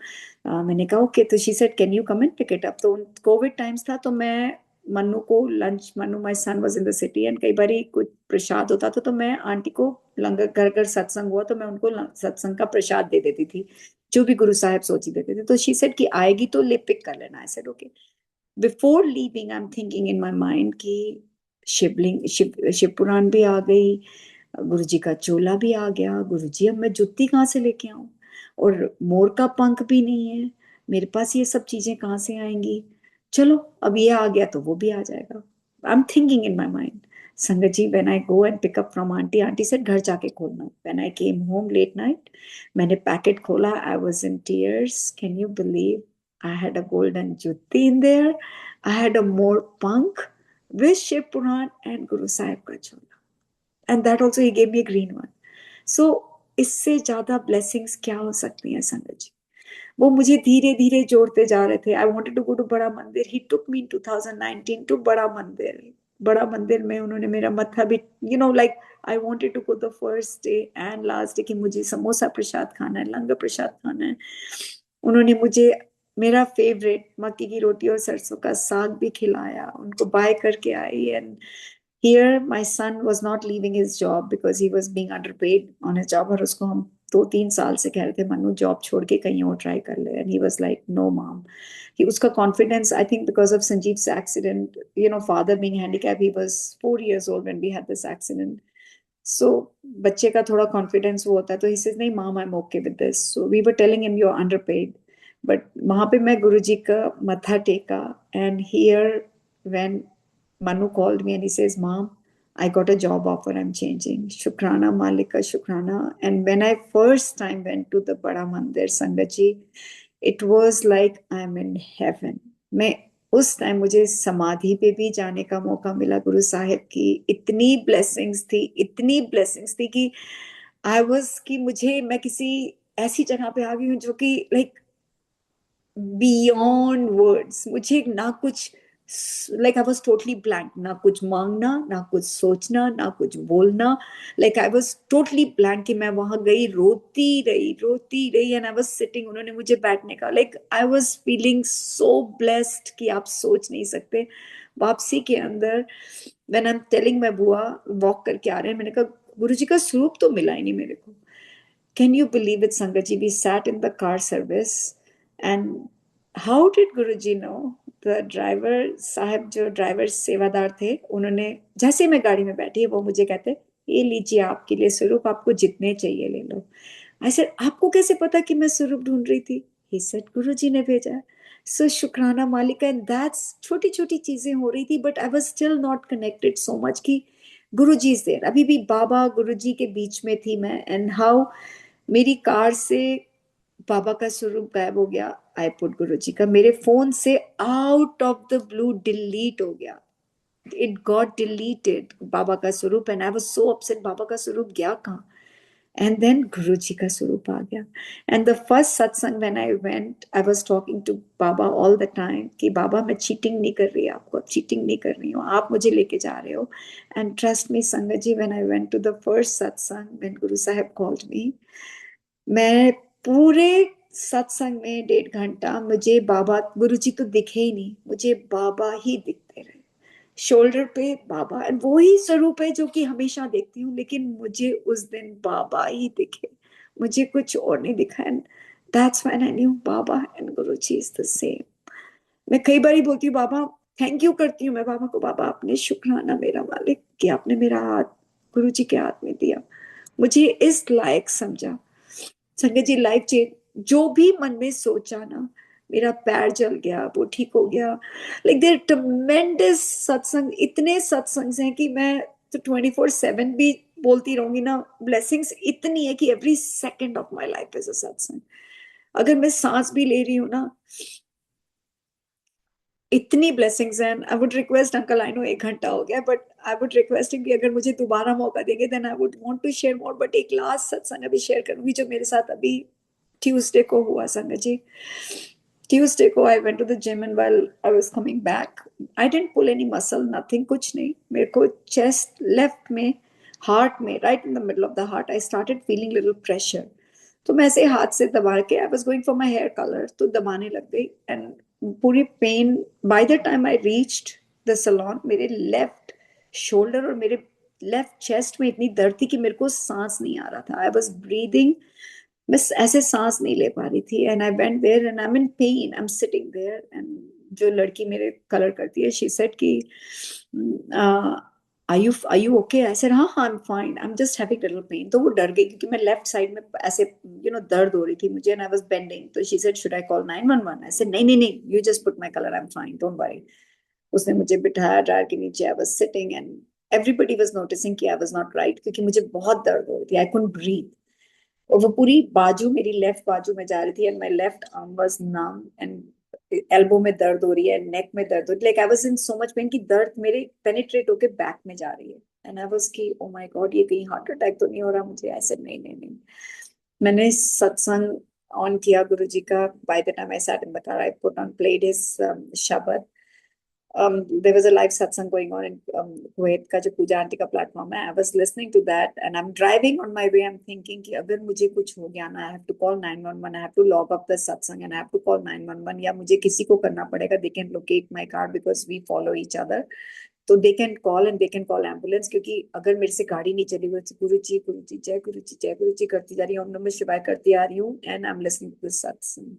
मैंने कहा ओके। तो she said, can you come and pick it up? तो कोविड टाइम्स था, तो मैं मन्नू को lunch, Mannu my son was in the city, and कई बार कुछ प्रसाद होता था तो मैं आंटी को, लंगर घर घर सत्संग हुआ तो मैं उनको सत्संग का प्रसाद दे देती थी, जो भी गुरु साहब सोची देते थे। तो शी सेड कि आएगी तो ले पिक कर लेना। I said okay. Before leaving I am thinking in my mind कि शिवलिंग, शिव पुराण भी आ गई, गुरु जी का चोला भी आ गया, गुरु जी अब मैं जुत्ती कहाँ से लेके आऊं, और मोर का पंख भी नहीं है मेरे पास, ये सब चीजें कहाँ से आएंगी। चलो, अब ये आ गया तो वो भी आ जाएगा। I am thinking in my mind. Sangat ji, when I go and pick up from aunty, aunty said घर जाके खोलना। When I came home late night, मैंने पैकेट खोला, I was in tears. Can you believe, I had a golden jutti in there, I had अ मोर पंख with Shiv Puran and Guru Sahib ka chola. And that also he gave me a green one. So इससे ज्यादा blessings क्या हो सकती हैं संगत जी। वो मुझे धीरे धीरे जोड़ते जा रहे थे। I wanted to go to बड़ा मंदिर, ही टुक मी इन 2019 टू बड़ा मंदिर। बड़ा मंदिर में उन्होंने मेरा मत्था भी, like I wanted to go the first day and last day कि मुझे समोसा प्रसाद खाना है, लंगर प्रसाद खाना है। उन्होंने मुझे मेरा फेवरेट मक्की की रोटी और सरसों का साग भी खिलाया, उनको बाय करके आई। And here my son was not leaving his job because he was being underpaid on his job, और उसको हम 2-3 साल से कह रहे थे मनु जॉब छोड़ के कहीं और ट्राई कर ले, and he was like no mom। कि उसका confidence, I think because of Sanjeev's accident, father being handicapped, he was 4 years old when we had this accident। So बच्चे का थोड़ा कॉन्फिडेंस वो होता है, तो he says नहीं mom I'm okay with this। So we were telling him you're underpaid, but वहां पे मैं गुरुजी का मत्था टेका। And here when Manu called me and he says, Mom, I got a job offer, I'm changing। Shukrana Malika, Shukrana। And when I first time went to the Bada Mandir, Sangaji, it was like I'm in heaven। मैं उस time मुझे समाधि पे भी जाने का मौका मिला गुरु साहिब की। इतनी ब्लेसिंग्स थी कि आई वाज कि मैं किसी ऐसी जगह पे आ गई हूँ जो कि लाइक बियॉन्ड वर्ड्स। मुझे ना कुछ, like I was totally blank, ना कुछ मांगना, ना कुछ सोचना, ना कुछ बोलना। Like I was totally blank कि मैं वहां गई, रोती रही एंड आई वाज सिटिंग, उन्होंने मुझे बैठने का, like I was feeling so blessed कि आप सोच नहीं सकते। वापसी के अंदर when I am telling my बुआ वॉक करके आ रहे हैं, मैंने कहा गुरुजी का स्वरूप तो मिला ही नहीं मेरे को। Can you believe it, Sangaji? We sat in the car service, and how did Guruji know? The driver साहब, जो ड्राइवर सेवादार थे, उन्होंने जैसे मैं गाड़ी में बैठी वो मुझे कहते ये लीजिए आपके लिए स्वरूप, आपको जितने चाहिए ले लो। आई सेड आपको कैसे पता कि मैं स्वरूप ढूंढ रही थी? ही सेड गुरुजी ने भेजा। सो शुक्राना मालिका। एंड दैट्स छोटी छोटी चीजें हो रही थी, but I was still not connected so much कि गुरुजी से अभी भी बाबा गुरुजी के बीच में थी मैं। एंड हाउ मेरी कार से बाबा का स्वरूप गायब हो गया, आई पुट गुरुजी का मेरे फोन से out of the blue delete हो गया। इट गॉट डिलीटेड बाबा का स्वरूप, and I was so upset, Baba का स्वरूप गया कहाँ? एंड देन गुरुजी का स्वरूप आ गया। And the first satsang when I went, I was talking to Baba all the time कि बाबा मैं चीटिंग नहीं कर रही, आपको अब चीटिंग नहीं कर रही हूँ, आप मुझे लेके जा रहे हो। And trust me sangat ji, when I went to the first satsang, when Guru Sahab called me, मैं पूरे सत्संग में 1.5 घंटा मुझे बाबा गुरुजी तो दिखे ही नहीं, मुझे बाबा ही दिखते रहे। शोल्डर पे बाबा, एंड वो ही स्वरूप है जो कि हमेशा देखती हूँ, लेकिन मुझे उस दिन बाबा ही दिखे, मुझे कुछ और नहीं दिखा। And that's when I knew Baba and Guruji is the same. मैं कई बार ही बोलती हूँ बाबा, थैंक यू करती हूँ मैं बाबा को, बाबा आपने शुक्राना मेरा मालिक कि आपने मेरा हाथ गुरुजी के हाथ में दिया, मुझे इस लायक समझा। संगत जी लाइफ चेंज, जो भी मन में सोचा ना, मेरा पैर जल गया, वो ठीक हो गया। लाइक देयर ट्मेंडस सत्संग, इतने सत्संग हैं कि मैं तो 24/7 भी बोलती रहूंगी ना। ब्लेसिंग्स इतनी है कि every second of my life is a सत्संग। अगर मैं सांस भी ले रही हूँ ना, इतनी ब्लेसिंग्स हैं। I would request uncle, I know 1 घंटा हो गया, बट आई वुड रिक्वेस्ट कि अगर मुझे दोबारा मौका देंगे then I would want to share more. But एक लास्ट सत्संग अभी शेयर करूंगी जो मेरे साथ अभी ट्यूसडे को हुआ संगत जी। ट्यूसडे को I went to the gym, and while I was coming back, I didn't pull any muscle, nothing, कुछ नहीं। मेरे को चेस्ट लेफ्ट में, हार्ट में, right in the middle of the heart, I started feeling little pressure. तो मैं ऐसे हाथ से दबा के, I was going for my hair colour, तो दबाने लग गई। एंड पूरी pain, by the time I reached the salon, मेरे लेफ्ट शोल्डर और मेरे लेफ्ट चेस्ट में इतनी दर्द थी कि मेरे को सांस नहीं आ रहा था। आई वाज ब्रीदिंग, मैं ऐसे सांस नहीं ले पा रही थी। And I went there and I am in pain, I am sitting there. And जो लड़की मेरे कलर करती है, शी सेड कि are you okay? I said हाँ I'm fine, I'm just having little pain। तो वो डर गई क्योंकि मैं लेफ्ट साइड में ऐसे दर्द हो रही थी मुझे, and I was bending। तो she said should I call 911? I said नहीं नहीं नहीं, you just put my color, I'm fine, don't worry। उसने मुझे बिठाया ड्रायर के नीचे, I was sitting and everybody was noticing कि I was not right क्योंकि मुझे बहुत दर्द हो रही थी, I couldn't breathe। और वो पूरी बाजू, मेरी लेफ्ट बाजू में जा रही थी, and my left arm was numb, and elbow में दर्द हो रही है, नेक में दर्द हो रही है, like I was in so much pain कि दर्द मेरे पेनिट्रेट होके बैक में जा रही है। एंड आई वाज की ओ माय गॉड, ये कहीं हार्ट अटैक तो नहीं हो रहा मुझे? ऐसे नहीं नहीं नहीं। मैंने सत्संग ऑन किया गुरुजी का. Bye the time I sat in the car, I put on played his शबद. There was a live satsang going on in Kuwait का जो पूजा आंटी का प्लेटफॉर्म है. I was listening to that and I'm driving on my way. I'm thinking कि अगर मुझे कुछ हो गया ना, I have to call 911. I have to log up the satsang and I have to call 911. या मुझे किसी को करना पड़ेगा. They can locate my car because we follow each other. तो they can call and they can call ambulance. क्योंकि अगर मेरे से गाड़ी नहीं चली, गुरु जी गुरु जी जय गुरु जी जय गुरु जी करती जा रही हूँ, ओम नमः शिवाय करती आ रही हूँ and I am listening to this satsang.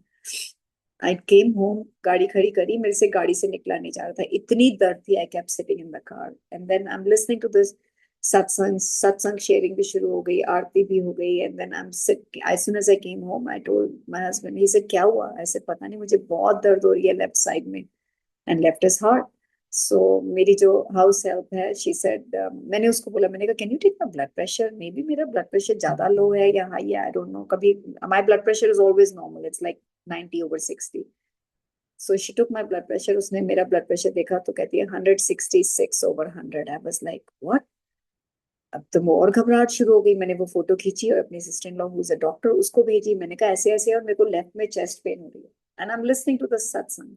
I came home, गाड़ी खड़ी करी, मेरे से गाड़ी से निकला नहीं जा रहा था, इतनी दर्द थी. I kept sitting in the car and then I am listening to this satsang. सत्संग शेयरिंग भी शुरू हो गई, आरती भी हो गई. And then I am sit, as soon as I came home I told my husband. He said क्या हुआ? ऐसे पता नहीं, मुझे बहुत दर्द हो रही है लेफ्ट साइड में and left is heart. So मेरी जो हाउस हेल्प है, शी सेड, मैंने उसको बोला, मैंने कहा can you take my blood pressure, maybe मेरा ब्लड प्रेशर ज्यादा लो है या हाई है, आई डोंट नो. कभी my blood pressure is always normal, it's like 90/60. So she took my blood pressure. उसने मेरा ब्लड प्रेशर देखा तो कहती है 166/100. आई वाज लाइक व्हाट. अब तो और घबराहट शुरू हो गई. मैंने वो फोटो खींची और अपनी sister in law who is a doctor उसको भेजी. मैंने कहा ऐसे ऐसे, और मेरे को लेफ्ट में चेस्ट पेन हो रही है and I am listening to the satsang.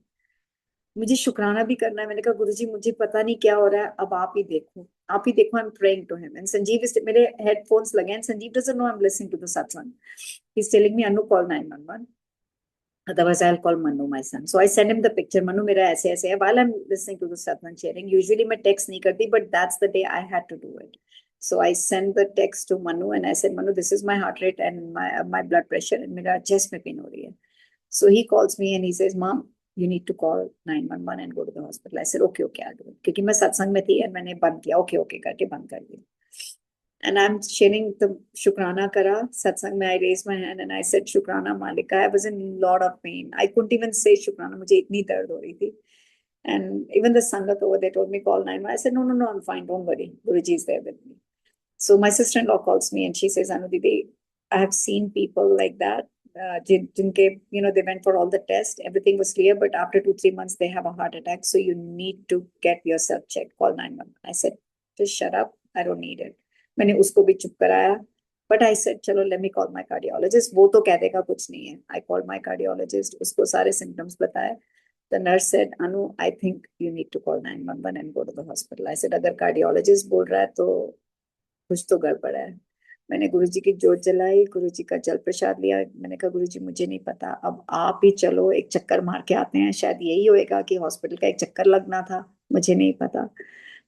मुझे शुक्राना भी करना है. मैंने कहा गुरुजी मुझे पता नहीं क्या हो रहा है, अब आप ही देखो, आप ही देखो. I am praying to him and Sanjeev is, मेरे हेडफोन्स लगे and Sanjeev doesn't know I am listening to the satsang. He is telling me Anu call 911, otherwise I'll call Manu my son. So I send him the picture. Manu मेरा ऐसे ऐसे है. While I'm listening to the satsang sharing, usually मैं text नहीं करती, but that's the day I had to do it. So I send the text to Manu and I said, Manu, this is my heart rate and my blood pressure and मेरा chest में pain हो रही है. So he calls me and he says, Mom, you need to call 911 and go to the hospital. I said, okay, okay, I'll do it. क्योंकि मैं सत्संग में थी and मैंने बंद किया, okay, okay करके बंद कर दिया. And I'm sharing the Shukrana Kara, Satsang mein I raised my hand and I said, Shukrana Malika. I was in a lot of pain. I couldn't even say Shukrana. Mujhe itni dard ho rahi thi. And even the Sangat over there told me, call 911. I said, no, no, no, I'm fine. Don't worry. Guruji is there with me. So my sister-in-law calls me and she says, Anu Didi, I have seen people like that. Jinke, they went for all the tests. Everything was clear. But after 2-3 months, they have a heart attack. So you need to get yourself checked. Call 911. I said, just shut up. I don't need it. मैंने उसको भी चुप कराया. But I said चलो let me call my cardiologist. वो तो कह देगा कुछ नहीं है. आई कॉल्ड माय कार्डियोलॉजिस्ट, उसको सारे सिम्टम्स बताए. The nurse said Anu I think you need to call 911 and go to the hospital. I said अगर कार्डियोलॉजिस्ट बोल रहा है तो कुछ तो गड़बड़ है. मैंने गुरुजी की जोत जलाई, गुरुजी का जल प्रसाद लिया. मैंने कहा गुरुजी मुझे नहीं पता, अब आप ही चलो, एक चक्कर मार के आते हैं, शायद यही होएगा कि हॉस्पिटल का एक चक्कर लगना था, मुझे नहीं पता.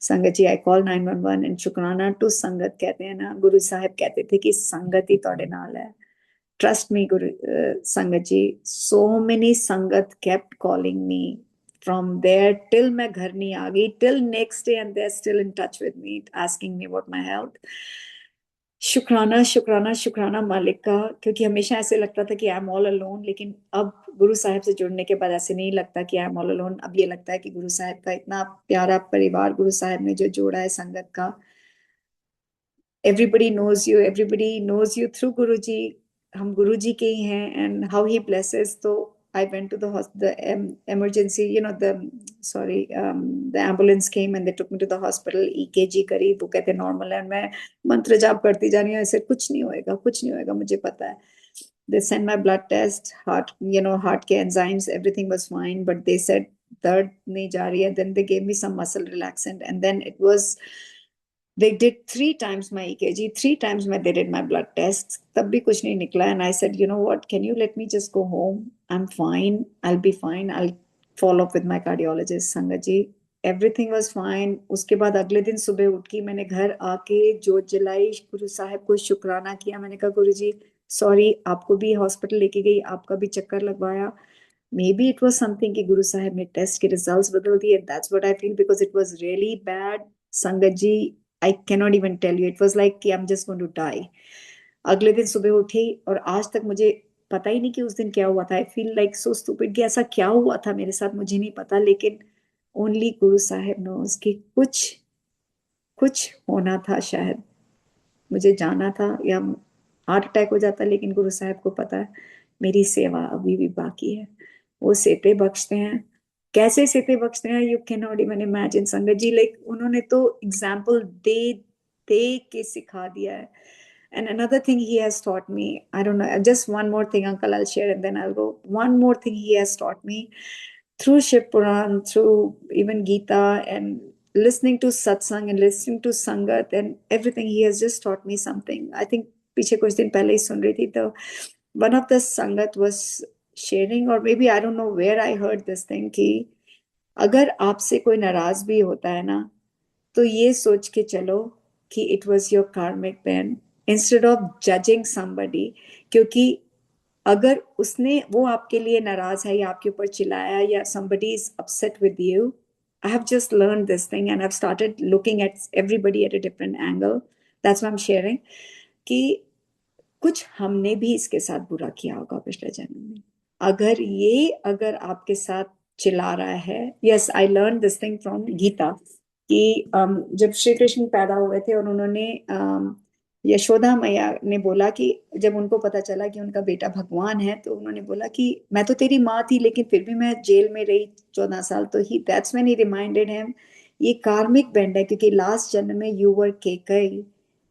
संगत जी आई कॉल 911 एंड शुक्राना टू संगत. कहते हैं ना, गुरु साहब कहते थे कि संगत ही तोड़े नाल है. ट्रस्ट मी गुरु संगत जी, सो मेनी संगत kept calling me from there till मैं घर नहीं आ गई, till next day and they're still in touch with me asking me about my health. शुक्राना शुक्राना शुक्राना मालिक का. क्योंकि हमेशा ऐसे लगता था कि आई एम ऑल अलोन, लेकिन अब गुरु साहिब से जुड़ने के बाद ऐसे नहीं लगता कि आई एम ऑल अलोन. अब ये लगता है कि गुरु साहिब का इतना प्यारा परिवार गुरु साहिब ने जो जोड़ा है संगत का. एवरीबडी नोज यू थ्रू गुरु जी. हम गुरु जी के ही हैं एंड हाउ ही ब्लेसेस. तो I went to the emergency, the ambulance came and they took me to the hospital. EKG करी, वो कहते नॉर्मल है. मैं मंत्र जाप करती जा रही हूँ, ऐसे कुछ नहीं होएगा, कुछ नहीं होएगा, मुझे पता है. They sent my blood test, heart के enzymes, everything was fine, but they said दर्द नहीं जा रही है. Then they gave me some muscle relaxant and then it was. They did 3 times my EKG, 3 times they did my blood tests. तब भी कुछ नहीं निकला. And I said, you know what, can you let me just go home? I'm fine. I'll be fine. I'll follow up with my cardiologist. संगत जी, everything was fine. उसके बाद अगले दिन सुबह उठ के मैंने घर आके जोत जलाई, गुरु साहब को शुक्राना किया. मैंने कहा गुरु जी सॉरी, आपको भी हॉस्पिटल लेके गई, आपका भी चक्कर लगवाया. May be it was something कि गुरु साहब ने टेस्ट के रिजल्ट्स बदल दिए. That's what I feel because it was really bad. संगत जी I cannot even tell you. It was like कि I'm just going to die. अगले दिन सुबह उठी और आज तक मुझे पता ही नहीं कि उस दिन क्या हुआ था. I feel like so stupid कि ऐसा क्या हुआ था मेरे साथ, मुझे नहीं पता. लेकिन only गुरु साहिब knows कि कुछ कुछ होना था. शायद मुझे जाना था या हार्ट अटैक हो जाता, लेकिन गुरु साहिब को पता है मेरी सेवा अभी भी बाकी है. वो सेते बख्शते हैं. कैसे सेते बख्शते हैं, you can not even imagine संगत जी. लाइक उन्होंने तो एग्जाम्पल दे दे के सिखा दिया है. And another thing he has taught me, I don't know, just one more thing, Uncle, I'll share and then I'll go. One more thing he has taught me through Shiv Puran, through even Gita, and listening to satsang and listening to sangat and everything, he has just taught me something. I think पीछे कुछ दिन पहले ही सुन रही थी तो one of the sangat was sharing, or maybe I don't know where I heard this thing कि अगर आपसे कोई नाराज भी होता है ना, तो ये सोच के चलो कि it was your karmic pain, instead of judging somebody, क्योंकि अगर उसने वो आपके लिए नाराज है या आपके ऊपर चिल्लाया या somebody is upset with you, I have just learned this thing and I've started looking at everybody at a different angle. That's why I'm sharing कि कुछ हमने भी इसके साथ बुरा किया होगा पिछले जन्म में। अगर आपके साथ चिल्ला रहा है, yes I learn this thing from Gita कि जब श्री कृष्ण पैदा हुए थे और उन्होंने यशोदा मैया ने बोला कि जब उनको पता चला कि उनका बेटा भगवान है, तो उन्होंने बोला कि मैं तो तेरी माँ थी लेकिन फिर भी मैं जेल में रही 14 साल। तो he that's when he reminded him ये कार्मिक बेंड है, क्योंकि लास्ट जन्म में यू वर केकई,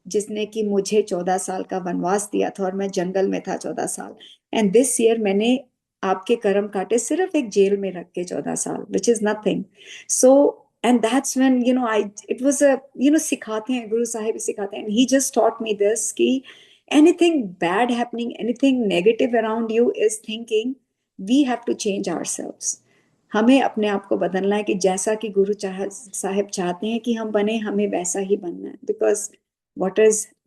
जिसने कि मुझे 14 साल का वनवास दिया था और मैं जंगल में था 14 साल। एंड दिस ईयर मैंने आपके कर्म काटे सिर्फ एक जेल में रख के 14 साल, which is nothing. So and that's when I it was a सिखाते हैं गुरु साहिब, सिखाते हैं, and he just taught me this कि anything bad happening, anything negative around you is thinking we have to change ourselves. हमें अपने आप को बदलना है कि जैसा कि साहिब चाहते हैं कि हम बने, हमें वैसा ही बनना है। Because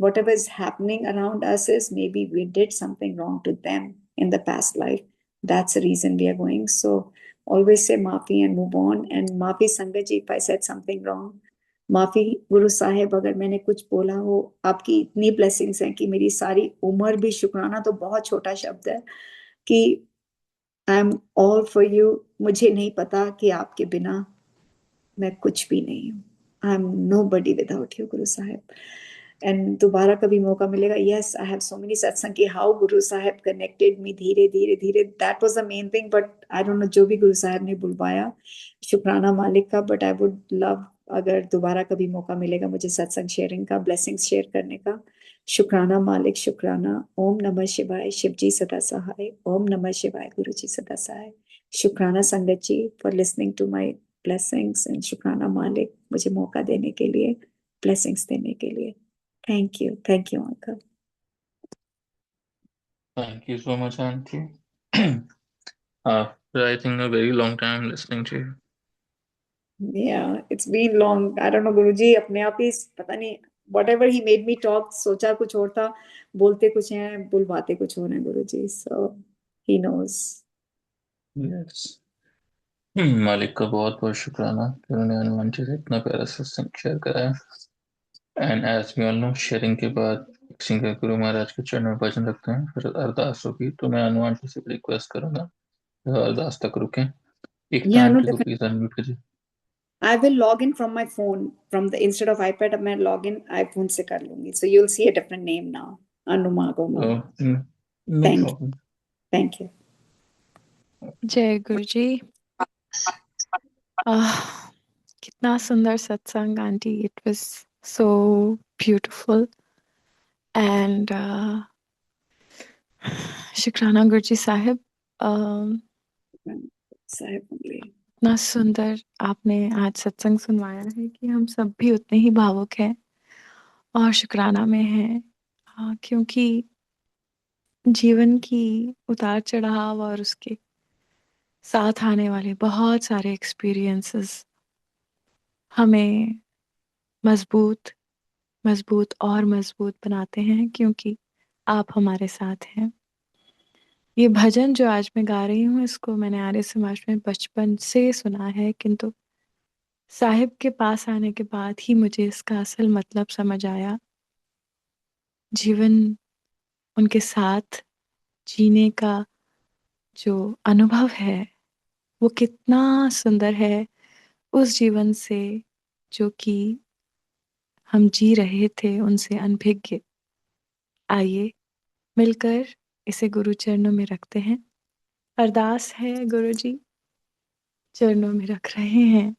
whatever is happening around us is maybe we did something wrong to them in the past life. That's the reason we are going. So always say maafi and move on. And maafi Sangat ji if I said something wrong. माफी गुरु साहिब अगर मैंने कुछ बोला हो। आपकी इतनी blessings हैं कि मेरी सारी उम्र भी, शुक्राना तो बहुत छोटा शब्द है, कि I am all for you. मुझे नहीं पता कि आपके बिना मैं कुछ भी नहीं हूँ। I am nobody without you Guru Sahib. And दोबारा कभी मौका मिलेगा, yes I have so many satsang कि how Guru Sahib connected me धीरे धीरे धीरे, that was the main thing. But I don't no, जो भी गुरु साहिब ने बुलवाया, शुक्राना मालिक का। बट आई वुड लव अगर दोबारा कभी मौका मिलेगा मुझे सत्संग शेयरिंग का, ब्लेसिंग्स शेयर करने का। शुक्राना मालिक, शुक्राना। ओम नमः शिवाय, शिव जी सदा सहाय। ओम नमः शिवाय, गुरु जी सदा सहाय। शुक्राना संगत जी for listening to my blessings, and शुक्राना मालिक मुझे मौका देने के लिए, ब्लेसिंग्स देने के लिए। Thank you uncle. Thank you so much, Auntie. After I think a very long time listening to you. Yeah, it's been long. I don't know गुरुजी अपने आप ही पता नहीं, whatever he made me talk, सोचा कुछ और था, बोलते कुछ हैं, बुलवाते कुछ और हैं गुरुजी। So he knows. Yes. मालिक का बहुत बहुत शुक्राना कि उन्होंने हनुमान जी से इतना प्यारा सत्संग शेयर कराया। And as we all know, sharing के बाद सिंगर गुरु महाराज के चरणों में भजन रखते हैं, फिर अरदास होगी। तो मैं हनुमान जी से रिक्वेस्ट करूंगा अरदास तक रुकें। एक Yeah, no, आंटी को definitely. प्लीज अनम्यूट कीजिए। I will log in from my phone, from the instead of iPad, अब मैं log in iPhone से कर लूंगी. So you'll see a different name now. Anuma Goma. No Thank you. Problem. Thank you. जय गुरु जी। कितना सुंदर सत्संग aunty, it was so beautiful. And शुक्राना गुरु जी साहिब, साहिब बोलिए। इतना सुंदर आपने आज सत्संग सुनवाया है कि हम सब भी उतने ही भावुक हैं और शुक्राना में हैं, क्योंकि जीवन की उतार चढ़ाव और उसके साथ आने वाले बहुत सारे एक्सपीरियंसेस हमें मजबूत मजबूत और मजबूत बनाते हैं, क्योंकि आप हमारे साथ हैं। ये भजन जो आज मैं गा रही हूँ, इसको मैंने आर्य समाज में बचपन से सुना है, किंतु साहिब के पास आने के बाद ही मुझे इसका असल मतलब समझ आया। जीवन उनके साथ जीने का जो अनुभव है वो कितना सुंदर है उस जीवन से जो कि हम जी रहे थे उनसे अनभिज्ञ। आइए मिलकर इसे गुरु चरणों में रखते हैं। अरदास है गुरु जी, चरणों में रख रहे हैं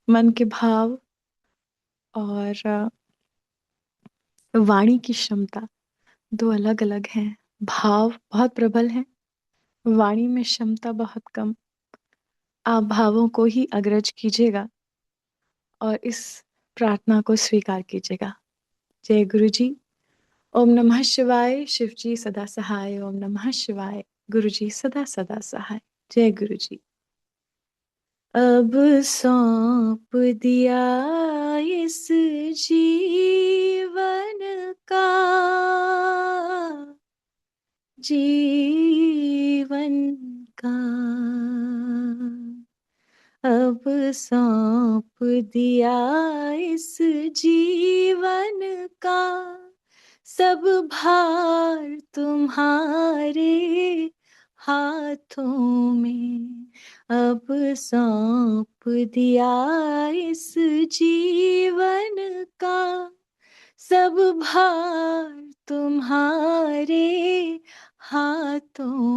मन के भाव और वाणी की क्षमता दो अलग-अलग हैं। भाव बहुत प्रबल हैं, वाणी में क्षमता बहुत कम। आप भावों को ही अग्रज कीजिएगा और इस प्रार्थना को स्वीकार कीजिएगा। जय गुरु जी। ओम नमः शिवाय। शिव जी सदा सहाय। ओम नमः शिवाय। गुरु जी सदा सदा सहाय। जय गुरु जी। अब सौंप दिया इस जीवन का, जीवन का अब सौंप दिया इस जीवन का, सब भार तुम्हारे हाथों में। अब सौंप दिया इस जीवन का, सब भार तुम्हारे हाथों